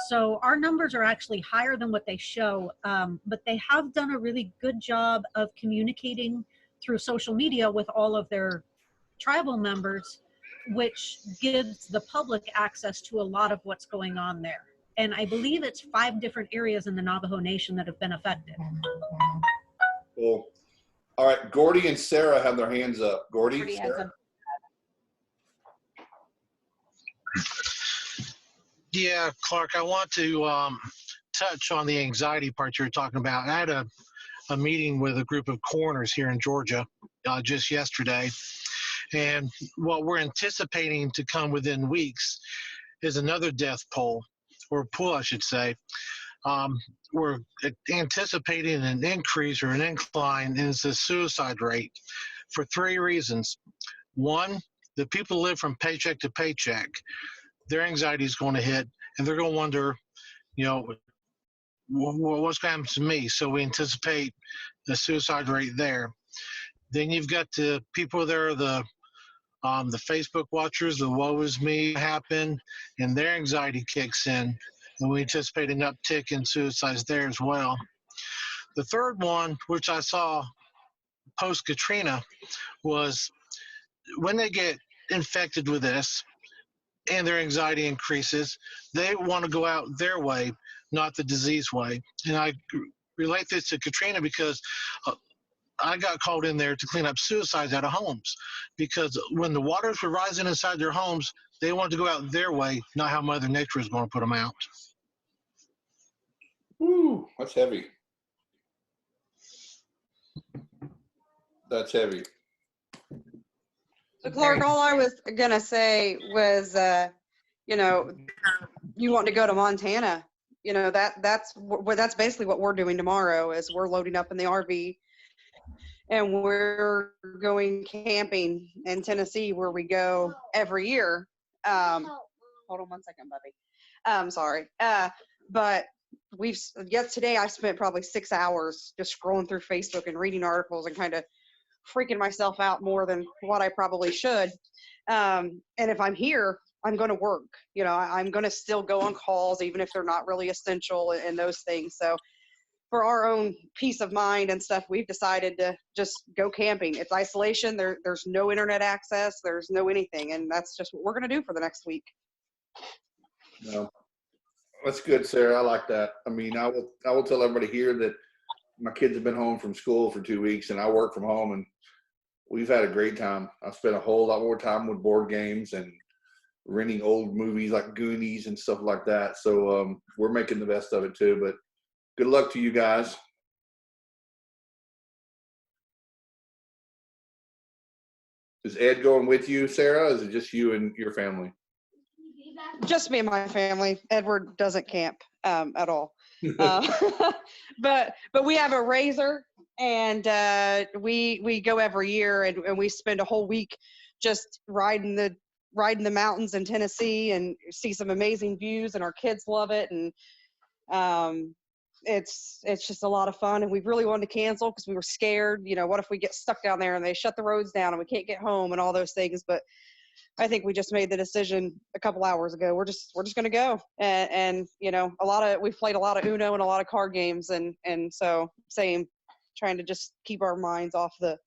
So our numbers are actually higher than what they show, but they have done a really good job of communicating through social media with all of their tribal members, which gives the public access to a lot of what's going on there. And I believe it's 5 different areas in the Navajo Nation that have been affected. Cool. All right, Gordy and Sarah have their hands up. Gordy Sarah. Yeah, Clark, I want to touch on the anxiety part you were talking about. I had a meeting with a group of coroners here in Georgia just yesterday, and what we're anticipating to come within weeks is another death pool, or pool, I should say. We're anticipating an increase or an incline in the suicide rate for 3 reasons. One, the people who live from paycheck to paycheck, their anxiety is going to hit, and they're going to wonder, what's going to happen to me. So we anticipate the suicide rate there. Then you've got the people there, the Facebook watchers, the woe is me happen, and their anxiety kicks in, and we anticipate an uptick in suicides there as well. The third one, which I saw post Katrina, was when they get infected with this and their anxiety increases, they want to go out their way, not the disease way. And I relate this to Katrina because I got called in there to clean up suicides out of homes, because when the waters were rising inside their homes, they wanted to go out their way, not how Mother Nature was going to put them out. Woo, that's heavy. That's heavy. So Clark, all I was gonna say was, you know, you want to go to Montana. You know, that's basically what we're doing tomorrow. Is we're loading up in the RV and we're going camping in Tennessee, where we go every year. Hold on one second, Bubby. Sorry. But today I spent probably 6 hours just scrolling through Facebook and reading articles and kind of freaking myself out more than what I probably should. And if I'm here, I'm going to work. You know, I'm going to still go on calls, even if they're not really essential and those things. So for our own peace of mind and stuff, we've decided to just go camping. It's isolation. There's no internet access. There's no anything. And that's just what we're going to do for the next week. No, that's good, Sarah. I like that. I mean, I will tell everybody here that my kids have been home from school for 2 weeks, and I work from home, and we've had a great time. I spent a whole lot more time with board games and renting old movies like Goonies and stuff like that. So we're making the best of it too. But good luck to you guys. Is Ed going with you, Sarah? Or is it just you and your family? Just me and my family. Edward doesn't camp at all. But we have a razor, and we go every year, and we spend a whole week just riding the mountains in Tennessee and see some amazing views, and our kids love it. And it's just a lot of fun. And we really wanted to cancel because we were scared, you know, what if we get stuck down there and they shut the roads down and we can't get home and all those things. But I think we just made the decision a couple hours ago. We're just going to go. And you know, we've played a lot of Uno and a lot of card games. And so trying to just keep our minds off the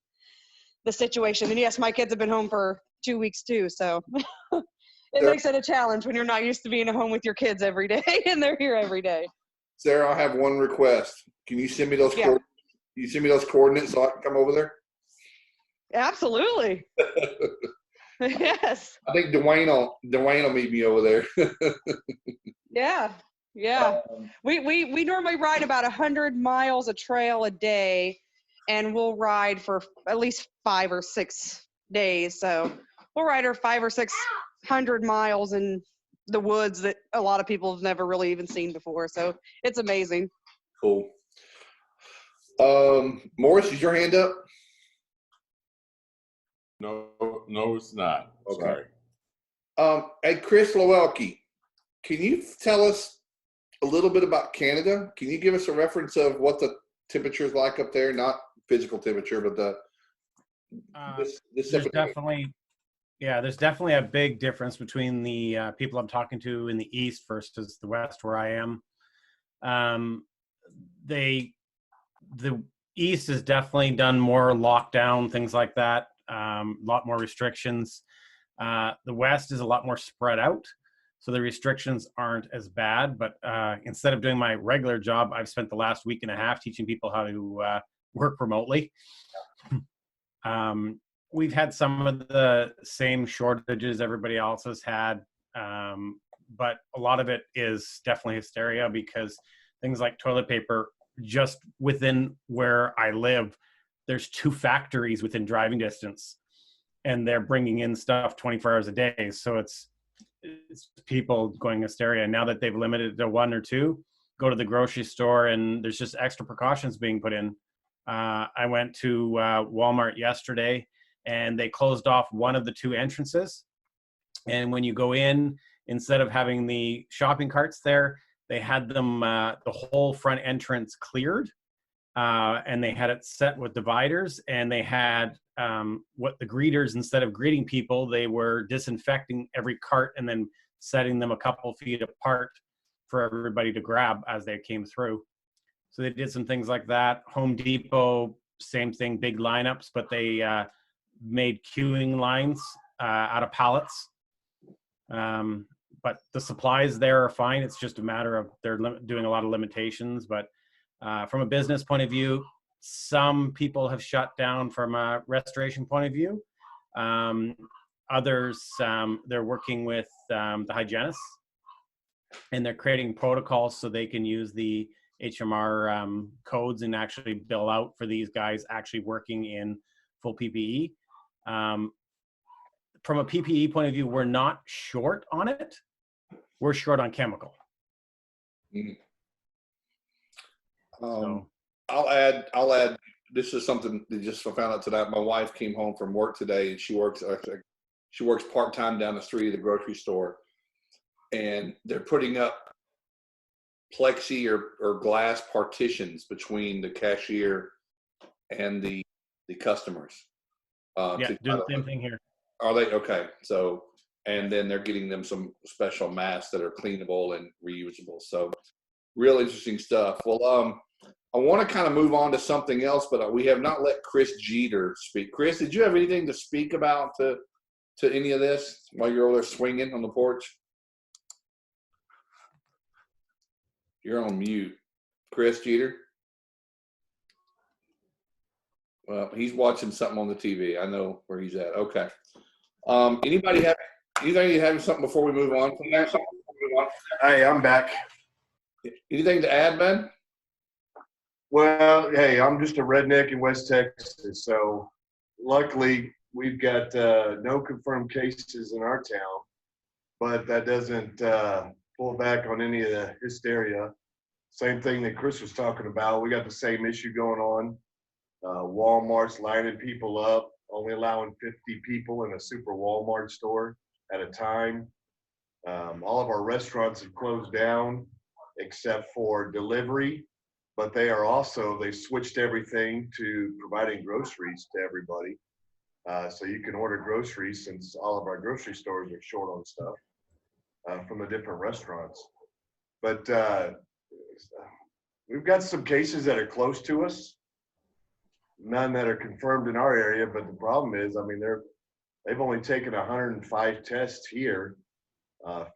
situation. And yes, my kids have been home for 2 weeks too. So it makes it a challenge when you're not used to being at home with your kids every day and they're here every day. Sarah, I have one request. Can you send me those coordinates? Can you send me those coordinates so I can come over there? Absolutely. Yes. I think Dwayne will meet me over there. Yeah. We normally ride about 100 miles of trail a day, and we'll ride for at least 5 or 6 days. So we'll ride our 500 or 600 miles in the woods that a lot of people have never really even seen before. So it's amazing. Cool. Morris, is your hand up? No, it's not. Okay. Sorry. Hey, Chris Lowelke, can you tell us a little bit about Canada? Can you give us a reference of what the temperature is like up there? Not physical temperature, but there's definitely a big difference between the people I'm talking to in the East versus the West, where I am. The East has definitely done more lockdown, things like that. A lot more restrictions. The West is a lot more spread out, so the restrictions aren't as bad. But instead of doing my regular job, I've spent the last week and a half teaching people how to work remotely. We've had some of the same shortages everybody else has had, but a lot of it is definitely hysteria, because things like toilet paper, just within where I live, there's 2 factories within driving distance, and they're bringing in stuff 24 hours a day. So it's people going hysteria. Now that they've limited it to 1 or 2, go to the grocery store and there's just extra precautions being put in. I went to Walmart yesterday, and they closed off one of the 2 entrances. And when you go in, instead of having the shopping carts there, They had them the whole front entrance cleared, and they had it set with dividers, and they had what the greeters, instead of greeting people, they were disinfecting every cart and then setting them a couple feet apart for everybody to grab as they came through. So they did some things like that. Home Depot, same thing, big lineups, but they made queuing lines out of pallets. But the supplies there are fine. It's just a matter of they're doing a lot of limitations. But from a business point of view, some people have shut down from a restoration point of view. Others, they're working with the hygienists, and they're creating protocols so they can use the HMR codes and actually bill out for these guys actually working in full PPE. From a PPE point of view, we're not short on it. We're short on chemical. I'll add, this is something that just found out tonight. My wife came home from work today, and she works part-time down the street at the grocery store, and they're putting up plexi or glass partitions between the cashier and the customers. Yeah, do the same thing here. Are they? Okay. So, and then they're getting them some special masks that are cleanable and reusable. So real interesting stuff. Well, I want to kind of move on to something else, but we have not let Chris Jeter speak. Chris, did you have anything to speak about to any of this while you're over there swinging on the porch? You're on mute. Chris Jeter? Well, he's watching something on the TV. I know where he's at. Okay. Anybody have something before we move on from that? Hey, I'm back. Anything to add, Ben? Well, hey, I'm just a redneck in West Texas, so luckily we've got no confirmed cases in our town, but that doesn't pull back on any of the hysteria. Same thing that Chris was talking about. We got the same issue going on. Walmart's lining people up, only allowing 50 people in a super Walmart store at a time. All of our restaurants have closed down except for delivery, but they switched everything to providing groceries to everybody. So you can order groceries, since all of our grocery stores are short on stuff from the different restaurants. But we've got some cases that are close to us. None that are confirmed in our area, but the problem is, I mean, they've only taken 105 tests here.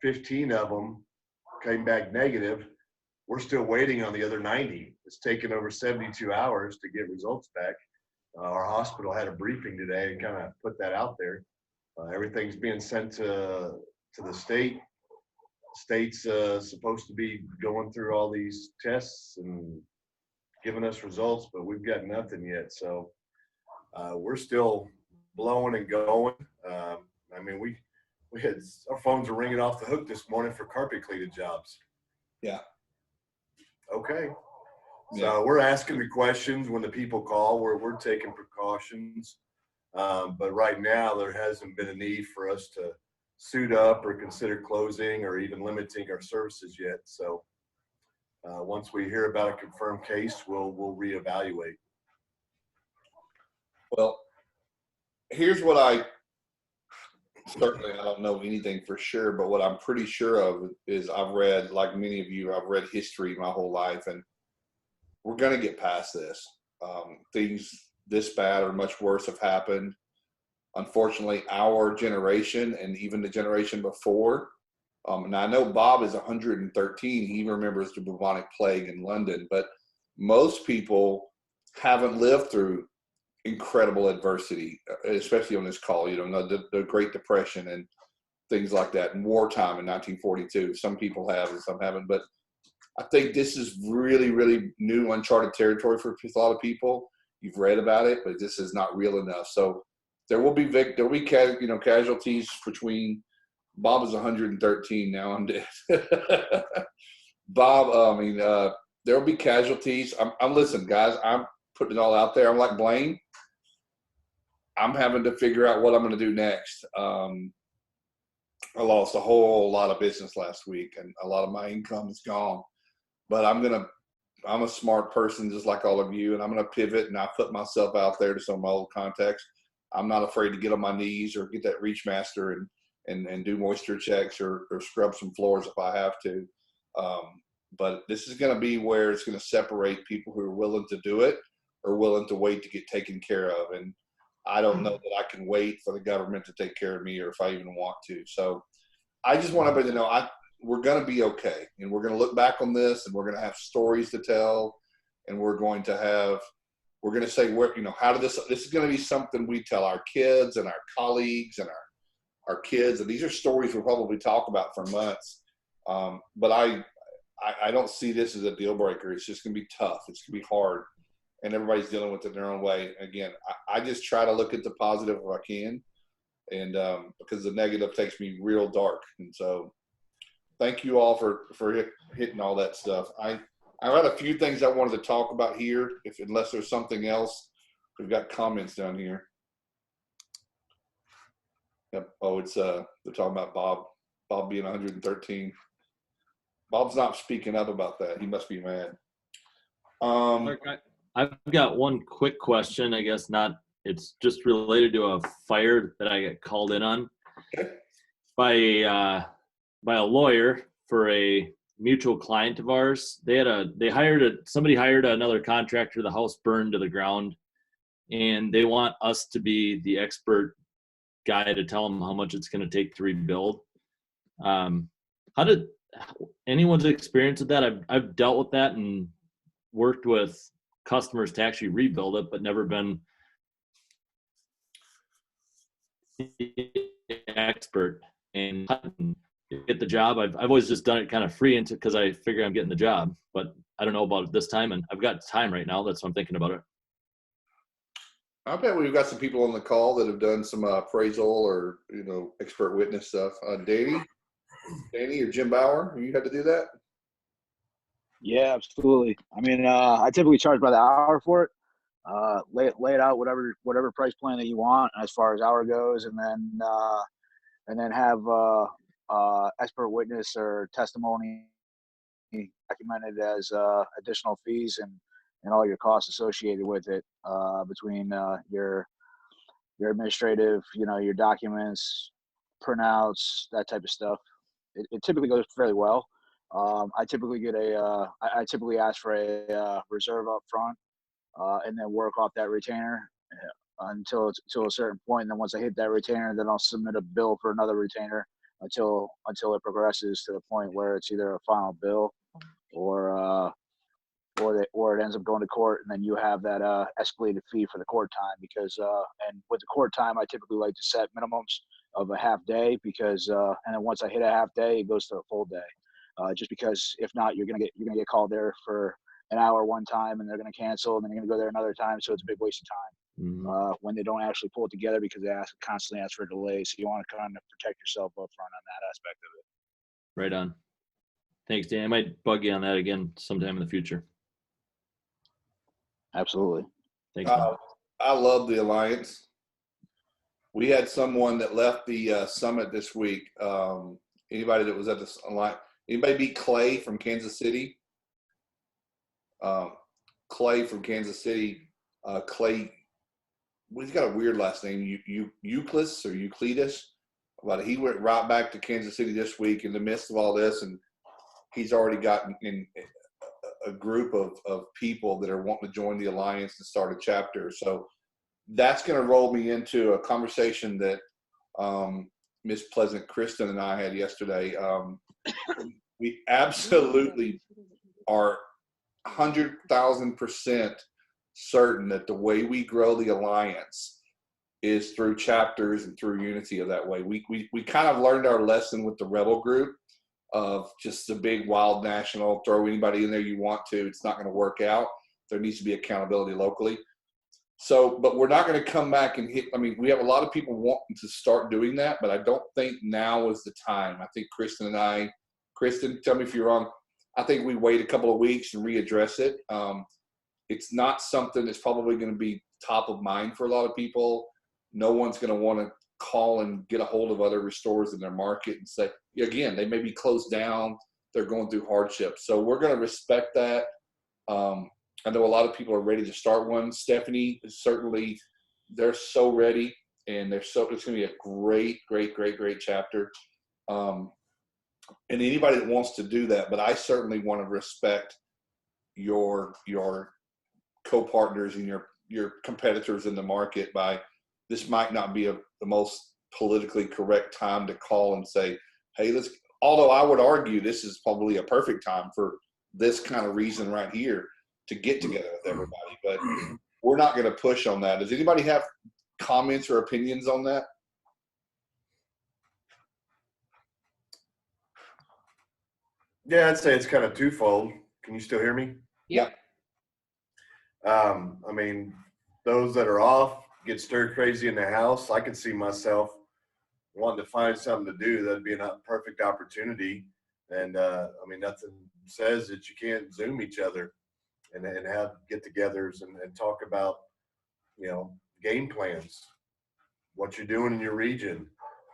15 of them came back negative. We're still waiting on the other 90. It's taken over 72 hours to get results back. Our hospital had a briefing today and kind of put that out there. Everything's being sent to the state. State's supposed to be going through all these tests and giving us results, but we've got nothing yet. So we're still blowing and going. I mean, we had our phones are ringing off the hook this morning for carpet cleaning jobs. Yeah. Okay. Yeah. So we're asking the questions when the people call. We're taking precautions, but right now there hasn't been a need for us to suit up or consider closing or even limiting our services yet. So once we hear about a confirmed case, we'll reevaluate. Well, here's what I don't know anything for sure, but what I'm pretty sure of is I've read, like many of you, I've read history my whole life, and we're going to get past this. Things this bad or much worse have happened. Unfortunately, our generation and even the generation before, and I know Bob is 113. He remembers the bubonic plague in London, but most people haven't lived through incredible adversity, especially on this call, the Great Depression and things like that, and wartime in 1942. Some people have and some haven't, but I think this is really, really new, uncharted territory for a lot of people. You've read about it, but this is not real enough. So there will be casualties between. Bob is 113 now. I'm dead. Bob, there will be casualties. I'm listen, guys. I'm putting it all out there. I'm like Blaine. I'm having to figure out what I'm going to do next. I lost a whole lot of business last week, and a lot of my income is gone. But I'm a smart person just like all of you, and I'm going to pivot, and I put myself out there to some of my old contacts. I'm not afraid to get on my knees or get that reach master and do moisture checks or scrub some floors if I have to. But this is going to be where it's going to separate people who are willing to do it or willing to wait to get taken care of. And I don't know that I can wait for the government to take care of me, or if I even want to. So I just want everybody to know we're going to be okay. And we're going to look back on this, and we're going to have stories to tell. And we're going to say, how did this is going to be something we tell our kids and our colleagues and our kids. And these are stories we'll probably talk about for months. But I don't see this as a deal breaker. It's just going to be tough. It's going to be hard. And everybody's dealing with it in their own way. Again, I just try to look at the positive if I can. And because the negative takes me real dark. And so thank you all for hitting all that stuff. I had a few things I wanted to talk about here, unless there's something else. We've got comments down here. Yep. Oh, they're talking about Bob being 113. Bob's not speaking up about that. He must be mad. I've got one quick question. I guess it's just related to a fire that I got called in on by a lawyer for a mutual client of ours. Somebody hired another contractor. The house burned to the ground, and they want us to be the expert guy to tell them how much it's going to take to rebuild. How did anyone's experience with that? I've dealt with that and worked with customers to actually rebuild it, but never been expert and get the job. I've always just done it kind of free because I figure I'm getting the job, but I don't know about it this time, and I've got time right now. That's why I'm thinking about it. I bet we've got some people on the call that have done some appraisal or expert witness stuff. Danny or Jim Bauer, you had to do that? Yeah, absolutely. I mean, I typically charge by the hour for it. Lay it out whatever price plan that you want as far as hour goes, and then have expert witness or testimony documented as additional fees and all your costs associated with it, between your administrative, your documents, printouts, that type of stuff. It typically goes fairly well. I typically ask for a reserve up front, and then work off that retainer until a certain point. And then once I hit that retainer, then I'll submit a bill for another retainer until it progresses to the point where it's either a final bill or it ends up going to court, and then you have that escalated fee for the court time. Because and with the court time, I typically like to set minimums of a half day, because and then once I hit a half day, it goes to a full day. Just because if not, you're gonna get called there for an hour one time, and they're gonna cancel, and then you're gonna go there another time, so it's a big waste of time. When they don't actually pull it together, because they constantly ask for delays. So you want to kind of protect yourself up front on that aspect of it. Right on. Thanks, Dan. I might bug you on that again sometime in the future. Absolutely. Thanks. I love the Alliance. We had someone that left the summit this week. Anybody that was at this Alliance? Anybody beat Clay from Kansas City? Clay from Kansas City. Clay, he's got a weird last name. Euclid or Euclidus. But he went right back to Kansas City this week in the midst of all this, and he's already gotten in a group of people that are wanting to join the Alliance and start a chapter. So that's going to roll me into a conversation that Miss Pleasant Kristen and I had yesterday. We absolutely are 100,000% certain that the way we grow the Alliance is through chapters and through unity of that way. We kind of learned our lesson with the Rebel group of just a big wild national, throw anybody in there you want to. It's not going to work out. There needs to be accountability locally. So, but we're not going to come back and hit. I mean, we have a lot of people wanting to start doing that, but I don't think now is the time. I think Kristen, tell me if you're wrong. I think we wait a couple of weeks and readdress it. It's not something that's probably going to be top of mind for a lot of people. No one's going to want to call and get a hold of other restorers in their market and say, again, they may be closed down, they're going through hardship. So we're going to respect that. I know a lot of people are ready to start one. Stephanie is certainly, they're so ready, and it's going to be a great, great, great, great chapter. And anybody that wants to do that, but I certainly want to respect your co-partners and your competitors in the market by, this might not be the most politically correct time to call and say, hey, although I would argue this is probably a perfect time for this kind of reason right here to get together with everybody, but we're not going to push on that. Does anybody have comments or opinions on that? Yeah, I'd say it's kind of twofold. Can you still hear me? Yeah. I mean, those that are off get stir crazy in the house. I could see myself wanting to find something to do. That'd be a perfect opportunity. And I mean, nothing says that you can't Zoom each other and have get-togethers and talk about, game plans, what you're doing in your region.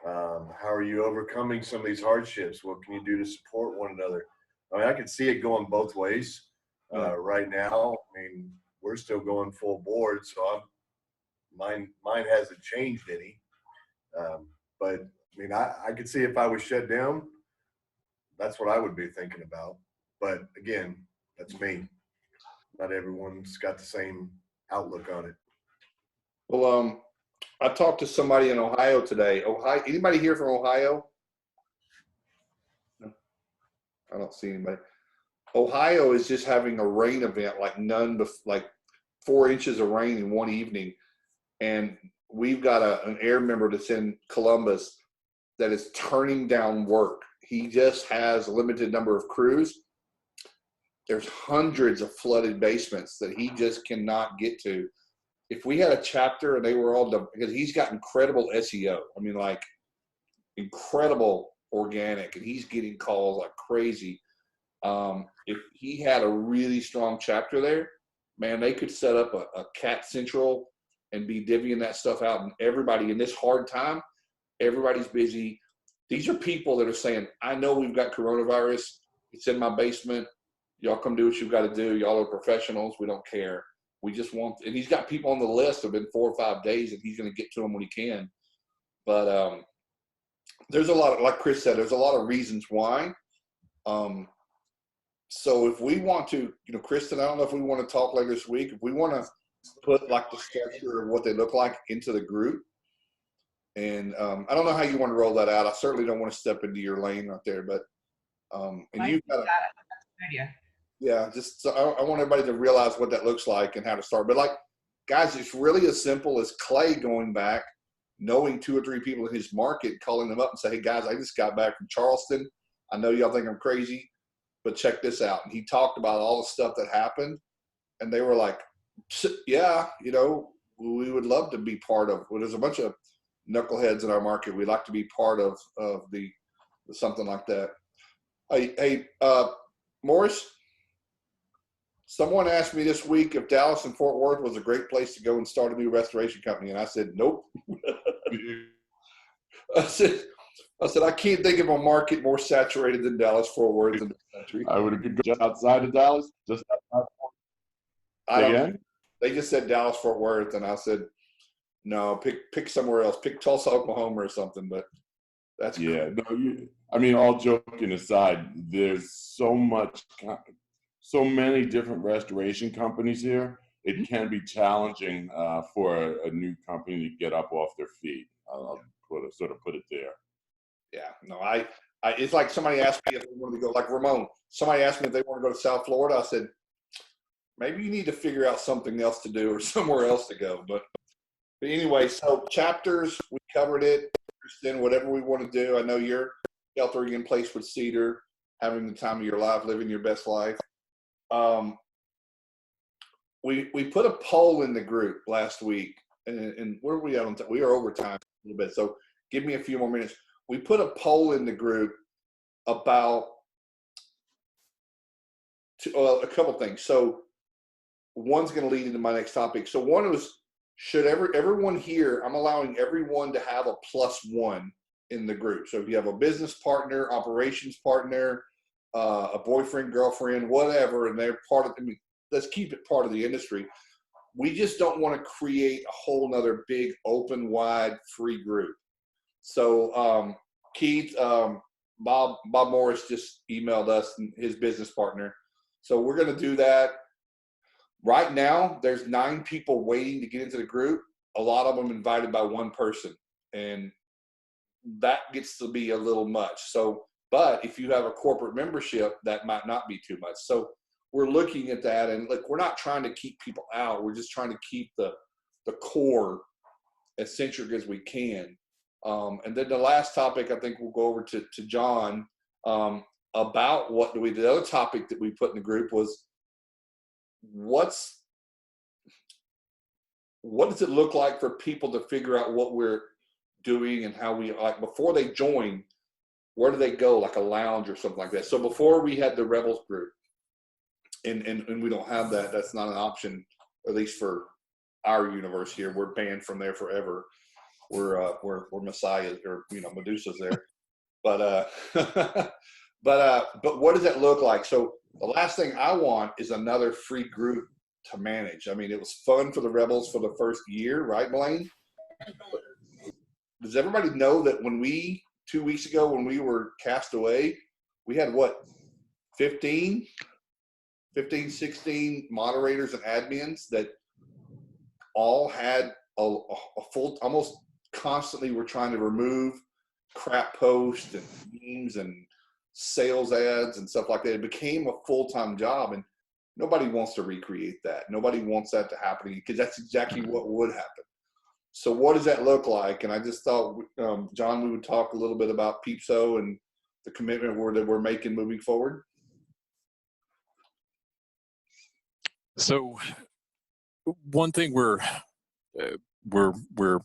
How are you overcoming some of these hardships? What can you do to support one another? I mean, I can see it going both ways right now. I mean, we're still going full board, so mine hasn't changed any. But I mean, I could see if I was shut down, that's what I would be thinking about. But again, that's me. Not everyone's got the same outlook on it. Well, I talked to somebody in Ohio today. Anybody here from Ohio? No, I don't see anybody. Ohio is just having a rain event like 4 inches of rain in one evening. And we've got an air member that's in Columbus that is turning down work. He just has a limited number of crews. There's hundreds of flooded basements that he just cannot get to. If we had a chapter and they were all done, because he's got incredible SEO. I mean, like incredible organic, and he's getting calls like crazy. If he had a really strong chapter there, man, they could set up a Cat Central and be divvying that stuff out. And everybody in this hard time, everybody's busy. These are people that are saying, I know we've got coronavirus. It's in my basement. Y'all come do what you've got to do. Y'all are professionals. We don't care. We just want, and he's got people on the list that have been 4 or 5 days, and he's going to get to them when he can. But there's a lot of, like Chris said, there's a lot of reasons why. So if we want to, Kristen, I don't know if we want to talk later this week. If we want to put like the structure of what they look like into the group, and I don't know how you want to roll that out. I certainly don't want to step into your lane right there, but and you've got to, idea. yeah, just so I want everybody to realize what that looks like and how to start. But like, guys, it's really as simple as Clay going back, knowing 2 or 3 people in his market, calling them up and say, hey guys, I just got back from Charleston. I know y'all think I'm crazy, but check this out. And he talked about all the stuff that happened, and they were like, yeah, we would love to be part of. Well, there's a bunch of knuckleheads in our market. We'd like to be part of the something like that. Hey, Morris, someone asked me this week if Dallas and Fort Worth was a great place to go and start a new restoration company, and I said nope. I said I can't think of a market more saturated than Dallas Fort Worth in the country. I would have just outside of Dallas, just outside. Again? They just said Dallas Fort Worth, and I said no. Pick somewhere else. Pick Tulsa, Oklahoma, or something. But that's yeah. No, I mean, all joking aside, there's so many different restoration companies here. It can be challenging for a new company to get up off their feet. I'll sort of put it there. Yeah, no, I it's like somebody asked me if they wanted to go, like Ramon, somebody asked me if they want to go to South Florida. I said, maybe you need to figure out something else to do or somewhere else to go. But anyway, so chapters, we covered it. Kristen, whatever we want to do. I know you're sheltering in place with Cedar, having the time of your life, living your best life. We put a poll in the group last week, and where are we at on time? We are over time a little bit, so give me a few more minutes. We put a poll in the group about a couple things. So one's going to lead into my next topic. So one was should everyone here, I'm allowing everyone to have a +1 in the group. So if you have a business partner, operations partner, a boyfriend, girlfriend, whatever, and they're part of, I mean, let's keep it part of the industry. We just don't want to create a whole nother big, open, wide, free group. So Keith, Bob Morris just emailed us and his business partner. So we're going to do that. Right now, there's 9 people waiting to get into the group. A lot of them invited by one person, and that gets to be a little much. So, but if you have a corporate membership, that might not be too much. So we're looking at that, and look, we're not trying to keep people out. We're just trying to keep the core as centric as we can. And then the last topic, I think we'll go over to John about what do we. The other topic that we put in the group was what does it look like for people to figure out what we're doing and how we, like, before they join, where do they go, like a lounge or something like that. So before we had the Rebels group, and we don't have that. That's not an option, at least for our universe here. We're banned from there forever. We're messiahs, or Medusa's there. But but what does that look like? So the last thing I want is another free group to manage. I mean, it was fun for the Rebels for the first year, right, Blaine? Does everybody know that when 2 weeks ago, when we were cast away, we had what, 15, 16 moderators and admins that all had a full, almost constantly were trying to remove crap posts and memes and sales ads and stuff like that. It became a full-time job, and nobody wants to recreate that. Nobody wants that to happen, because that's exactly what would happen. So what does that look like? And I just thought, John, we would talk a little bit about PEEPSO and the commitment that we're making moving forward. So one thing we're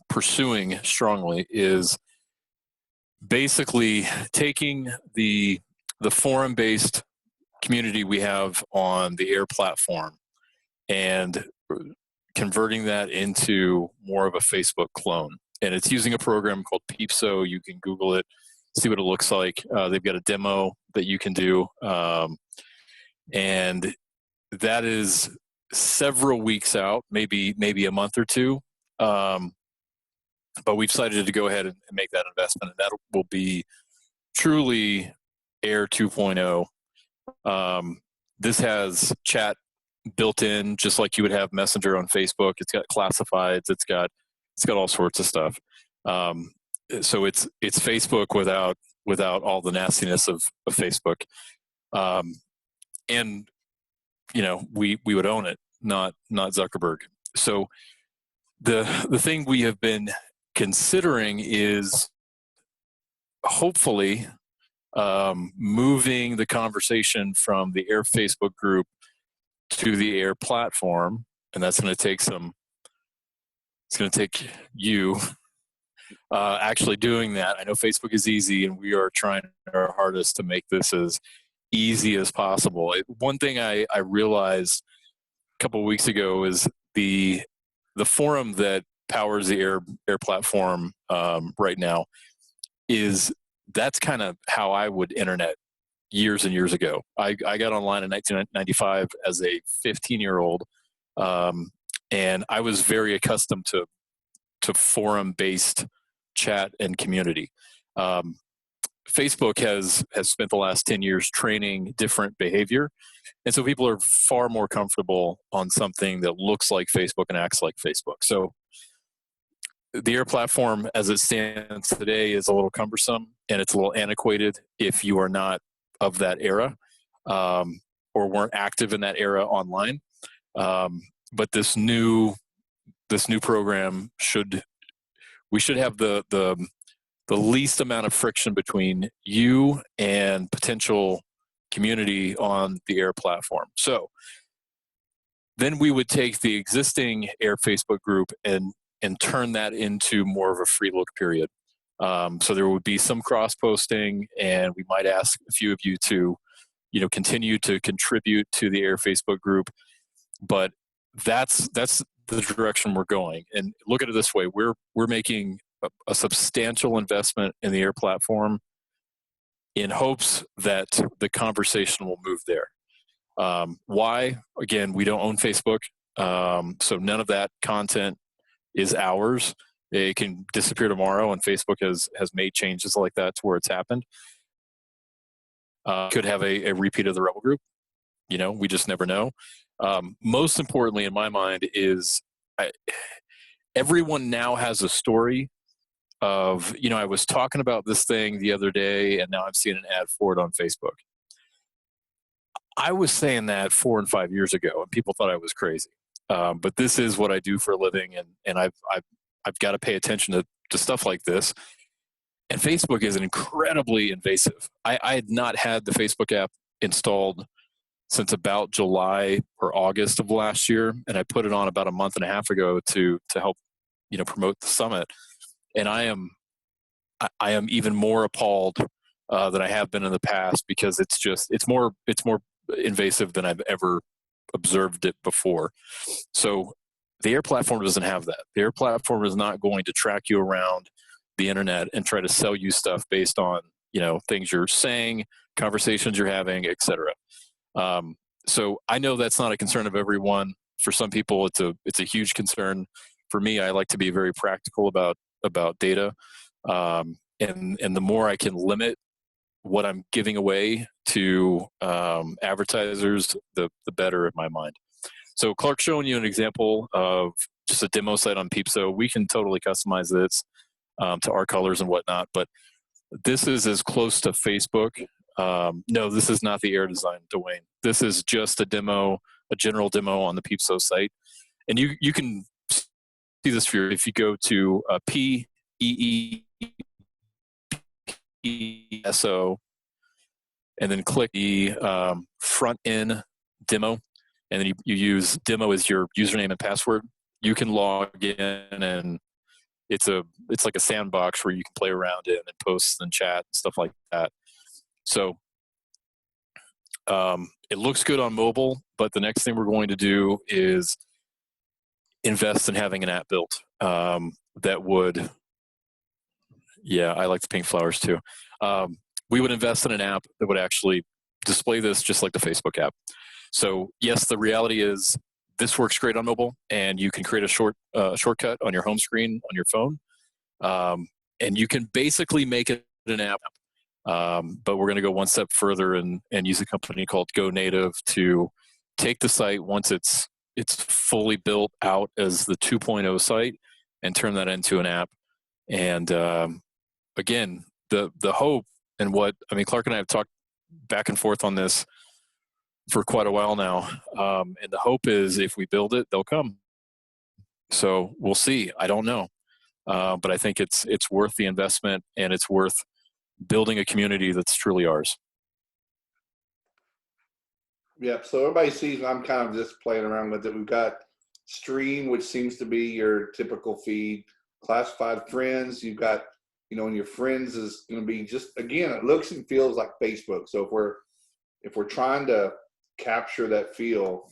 pursuing strongly is basically taking the forum-based community we have on the AIR platform and converting that into more of a Facebook clone. And it's using a program called PEEPSO. You can Google it, see what it looks like. They've got a demo that you can do. And that is several weeks out, maybe a month or two. But we've decided to go ahead and make that investment, and that will be truly AIR 2.0. This has chat built in, just like you would have Messenger on Facebook. It's got classifieds. It's got all sorts of stuff. So it's Facebook without all the nastiness of Facebook. And we would own it, not Zuckerberg. So the thing we have been considering is hopefully moving the conversation from the AIR Facebook group to the AIR platform, and that's going to take it's going to take you actually doing that. I know Facebook is easy, and we are trying our hardest to make this as easy as possible. One thing I realized a couple of weeks ago is the forum that powers the AIR platform right now that's kind of how I would internet years and years ago. I got online in 1995 as a 15-year-old, and I was very accustomed to forum-based chat and community. Facebook has spent the last 10 years training different behavior, and so people are far more comfortable on something that looks like Facebook and acts like Facebook. So the AIR platform, as it stands today, is a little cumbersome, and it's a little antiquated if you are not of that era or weren't active in that era online. But this new program we should have the least amount of friction between you and potential community on the AIR platform. So then we would take the existing AIR Facebook group and turn that into more of a free look period. So there would be some cross posting, and we might ask a few of you to, continue to contribute to the AIR Facebook group. But that's the direction we're going. And look at it this way: we're making a substantial investment in the air platform in hopes that the conversation will move there. Why? Again, we don't own Facebook, so none of that content is ours. It can disappear tomorrow, and Facebook has made changes like that to where it's happened. Could have a repeat of the Rebel Group. We just never know. Most importantly, in my mind, is everyone now has a story of, I was talking about this thing the other day, and now I'm seeing an ad for it on Facebook. I was saying that 4 and 5 years ago, and people thought I was crazy. But this is what I do for a living, and I've got to pay attention to stuff like this. And Facebook is incredibly invasive. I had not had the Facebook app installed since about July or August of last year, and I put it on about a month and a half ago to help promote the summit. And I am even more appalled than I have been in the past, because it's more invasive than I've ever observed it before. So the Air platform doesn't have that. The Air platform is not going to track you around the internet and try to sell you stuff based on things you're saying, conversations you're having, etc. So I know that's not a concern of everyone. For some people, it's a huge concern. For me, I like to be very practical about data, and the more I can limit what I'm giving away to advertisers, the better in my mind. So Clark's showing you an example of just a demo site on Peepso. We can totally customize this to our colors and whatnot, but this is as close to Facebook. No, this is not the air design, Dwayne. This is just a general demo on the Peepso site. And you can see this if you go to PEESO and then click the front end demo, and then you use demo as your username and password. You can log in, and it's like a sandbox where you can play around in and post and chat and stuff like that. So it looks good on mobile, but the next thing we're going to do is invest in having an app built that would, yeah, I like the pink flowers too. We would invest in an app that would actually display this just like the Facebook app. So yes, the reality is this works great on mobile, and you can create a shortcut on your home screen on your phone, and you can basically make it an app. But we're going to go one step further and use a company called Go Native to take the site once it's fully built out as the 2.0 site and turn that into an app. And again, the hope and Clark and I have talked back and forth on this for quite a while now. And the hope is if we build it, they'll come. So we'll see. I don't know. But I think it's worth the investment, and it's worth building a community that's truly ours. Yeah, so everybody sees I'm kind of just playing around with it. We've got Stream, which seems to be your typical feed. Classified Friends, you've got, and your friends is going to be just, again, it looks and feels like Facebook. So if we're trying to capture that feel,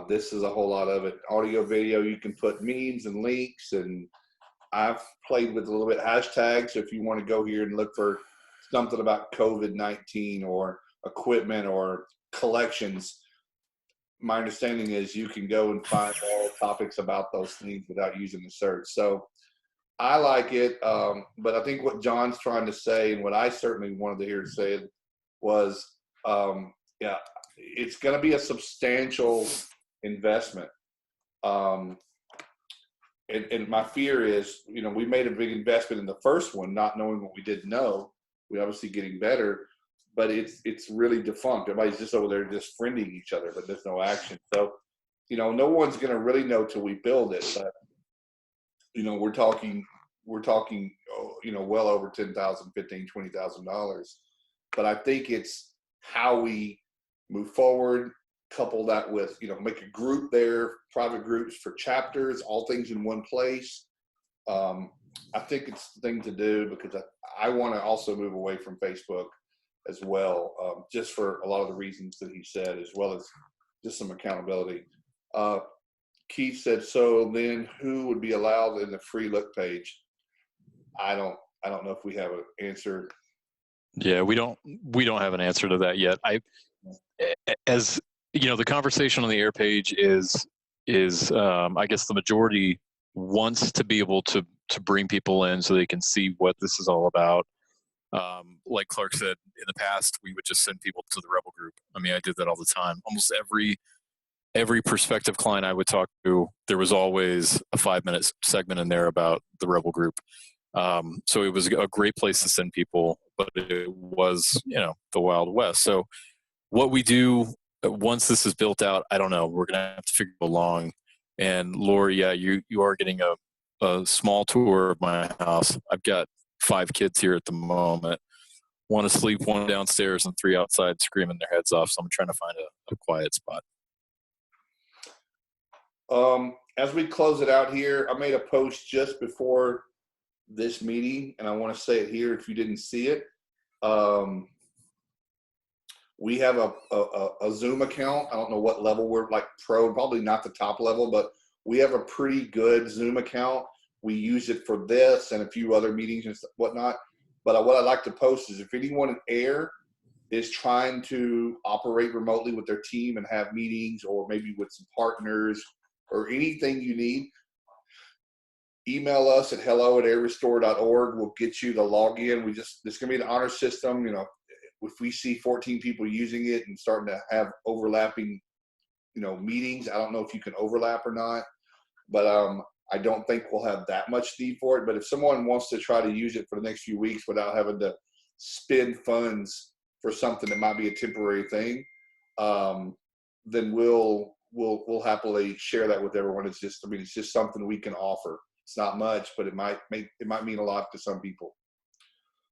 this is a whole lot of it. Audio, video, you can put memes and links, and I've played with a little bit hashtags. So if you want to go here and look for something about COVID-19 or equipment or collections, my understanding is you can go and find all topics about those things without using the search. So I like it, but I think what John's trying to say, and what I certainly wanted to hear said, was, yeah, it's going to be a substantial investment. And my fear is, we made a big investment in the first one, not knowing what we didn't know. We're obviously getting better, but it's really defunct. Everybody's just over there just friending each other, but there's no action. So, no one's going to really know till we build it. But we're talking, well over $10,000, $15,000, $20,000. But I think it's how we move forward. Couple that with, make a group there, private groups for chapters, all things in one place. I think it's the thing to do, because I want to also move away from Facebook as well, just for a lot of the reasons that he said, as well as just some accountability. Keith said, so then who would be allowed in the free look page? I don't know if we have an answer. Yeah, we don't have an answer to that yet. As you know, the conversation on the air page is I guess the majority wants to be able to bring people in so they can see what this is all about. Like Clark said, in the past, we would just send people to the Rebel group. I mean, I did that all the time. Almost every prospective client I would talk to, there was always a 5-minute segment in there about the Rebel group. So it was a great place to send people, but it was, the Wild West. So what we do once this is built out, I don't know. We're going to have to figure it along. And Lori, yeah, you are getting a small tour of my house. I've got 5 kids here at the moment. One asleep, one downstairs, and 3 outside screaming their heads off. So I'm trying to find a quiet spot. As we close it out here, I made a post just before this meeting, and I want to say it here if you didn't see it. We have a Zoom account. I don't know what level we're like pro, probably not the top level, but we have a pretty good Zoom account. We use it for this and a few other meetings and whatnot. But what I'd like to post is if anyone in air is trying to operate remotely with their team and have meetings or maybe with some partners or anything you need, email us at hello@airrestore.org. We'll get you the login. It's going to be an honor system. If we see 14 people using it and starting to have overlapping, meetings, I don't know if you can overlap or not, but I don't think we'll have that much need for it. But if someone wants to try to use it for the next few weeks without having to spend funds for something that might be a temporary thing, then we'll happily share that with everyone. It's just something we can offer. It's not much, but it might mean a lot to some people.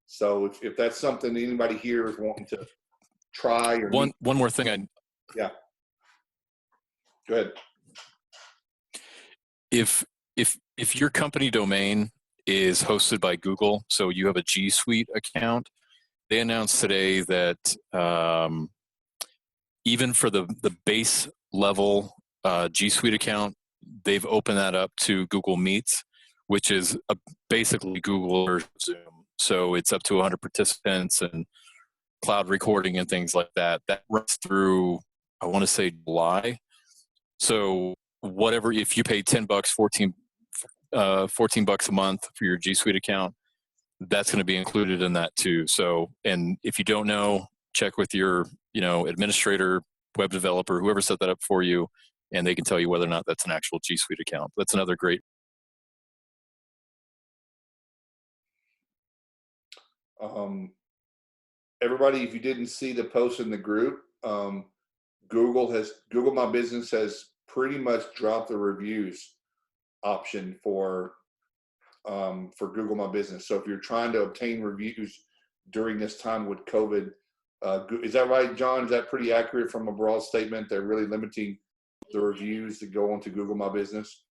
So if that's something anybody here is wanting to try, or one more thing, yeah, go ahead. If your company domain is hosted by Google, so you have a G Suite account, they announced today that even for the base level G Suite account, they've opened that up to Google Meets, which is basically Google or Zoom. So it's up to 100 participants and cloud recording and things like that. That runs through, I want to say, July. So whatever, if you pay $10, $14 a month for your G Suite account, that's going to be included in that too. So, and if you don't know, check with your, administrator, web developer, whoever set that up for you, and they can tell you whether or not that's an actual G Suite account. That's another great. Everybody, if you didn't see the post in the group, Google My Business has pretty much dropped the reviews option for Google My Business. So if you're trying to obtain reviews during this time with COVID, is that right, John? Is that pretty accurate from a broad statement? They're really limiting the reviews that go onto Google My Business?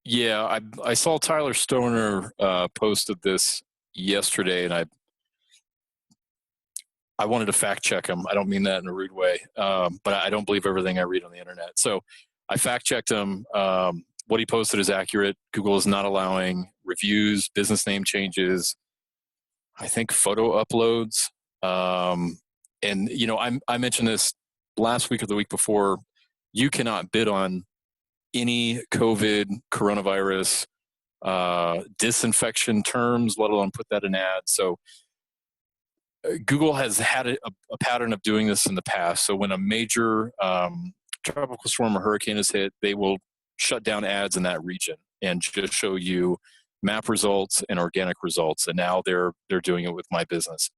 Yeah, I saw Tyler Stoner posted this yesterday, and I wanted to fact check him. I don't mean that in a rude way, but I don't believe everything I read on the internet. So I fact checked him. What he posted is accurate. Google is not allowing reviews, business name changes, I think photo uploads. And, I mentioned this last week or the week before. You cannot bid on any COVID, coronavirus, disinfection terms, let alone put that in ads. So Google has had a pattern of doing this in the past. So when a major tropical storm or hurricane is hit, they will shut down ads in that region and just show you map results and organic results. And now they're doing it with My Business.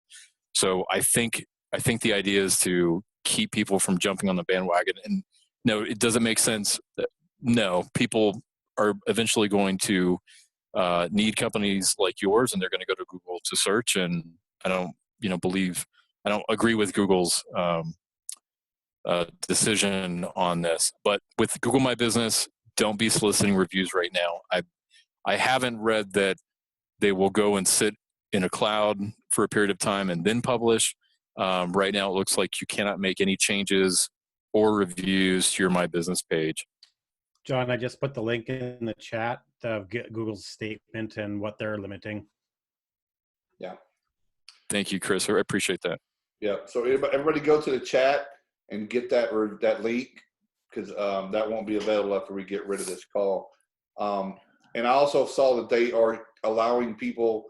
So I think the idea is to keep people from jumping on the bandwagon. And no, it doesn't make sense. No, people are eventually going to need companies like yours, and they're going to go to Google to search. And I don't agree with Google's decision on this. But with Google My Business, don't be soliciting reviews right now. I haven't read that they will go and sit in a cloud for a period of time and then publish. Right now, it looks like you cannot make any changes or reviews to your My Business page. John, I just put the link in the chat of Google's statement and what they're limiting. Yeah. Thank you, Chris. I appreciate that. Yeah. So everybody go to the chat and get that link, because that won't be available after we get rid of this call. And I also saw that they are allowing people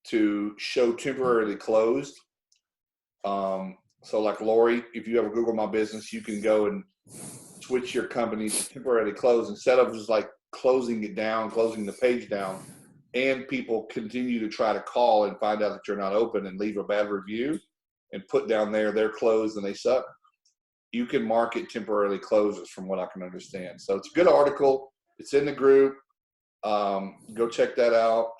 to show temporarily closed. So like Lori, if you ever Google My Business, you can go and switch your company to temporarily closed instead of just like closing it down, closing the page down, and people continue to try to call and find out that you're not open and leave a bad review and put down there they're closed and they suck. You can mark it temporarily closes, from what I can understand. So it's a good article. It's in the group. Go check that out.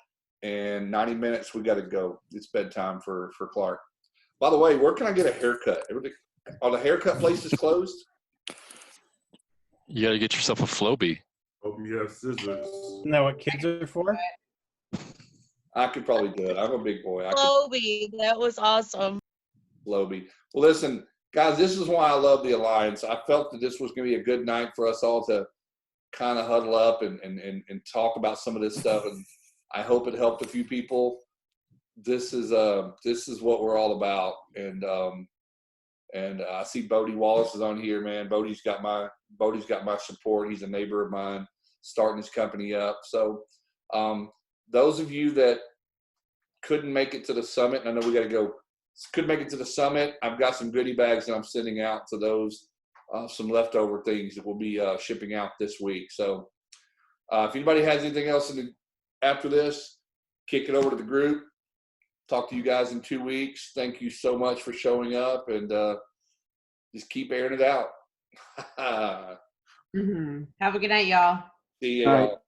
And 90 minutes, we got to go. It's bedtime for Clark. By the way, where can I get a haircut? Are the haircut places closed? You got to get yourself a Flowbee. Hope you have scissors. Isn't that what kids are for? I could probably do it. I'm a big boy. Chloe, that was awesome. Flowbee. Well, listen, guys, this is why I love the Alliance. I felt that this was going to be a good night for us all to kind of huddle up and talk about some of this stuff. And I hope it helped a few people. This is what we're all about. And I see Bodie Wallace is on here, man. Bodie's got my support. He's a neighbor of mine, starting his company up. So those of you that couldn't make it to the summit, I know we got to go. Couldn't make it to the summit. I've got some goodie bags that I'm sending out to those. Some leftover things that we'll be shipping out this week. So if anybody has anything else after this, kick it over to the group. Talk to you guys in 2 weeks. Thank you so much for showing up, and just keep airing it out. Have a good night, y'all. See you, y'all.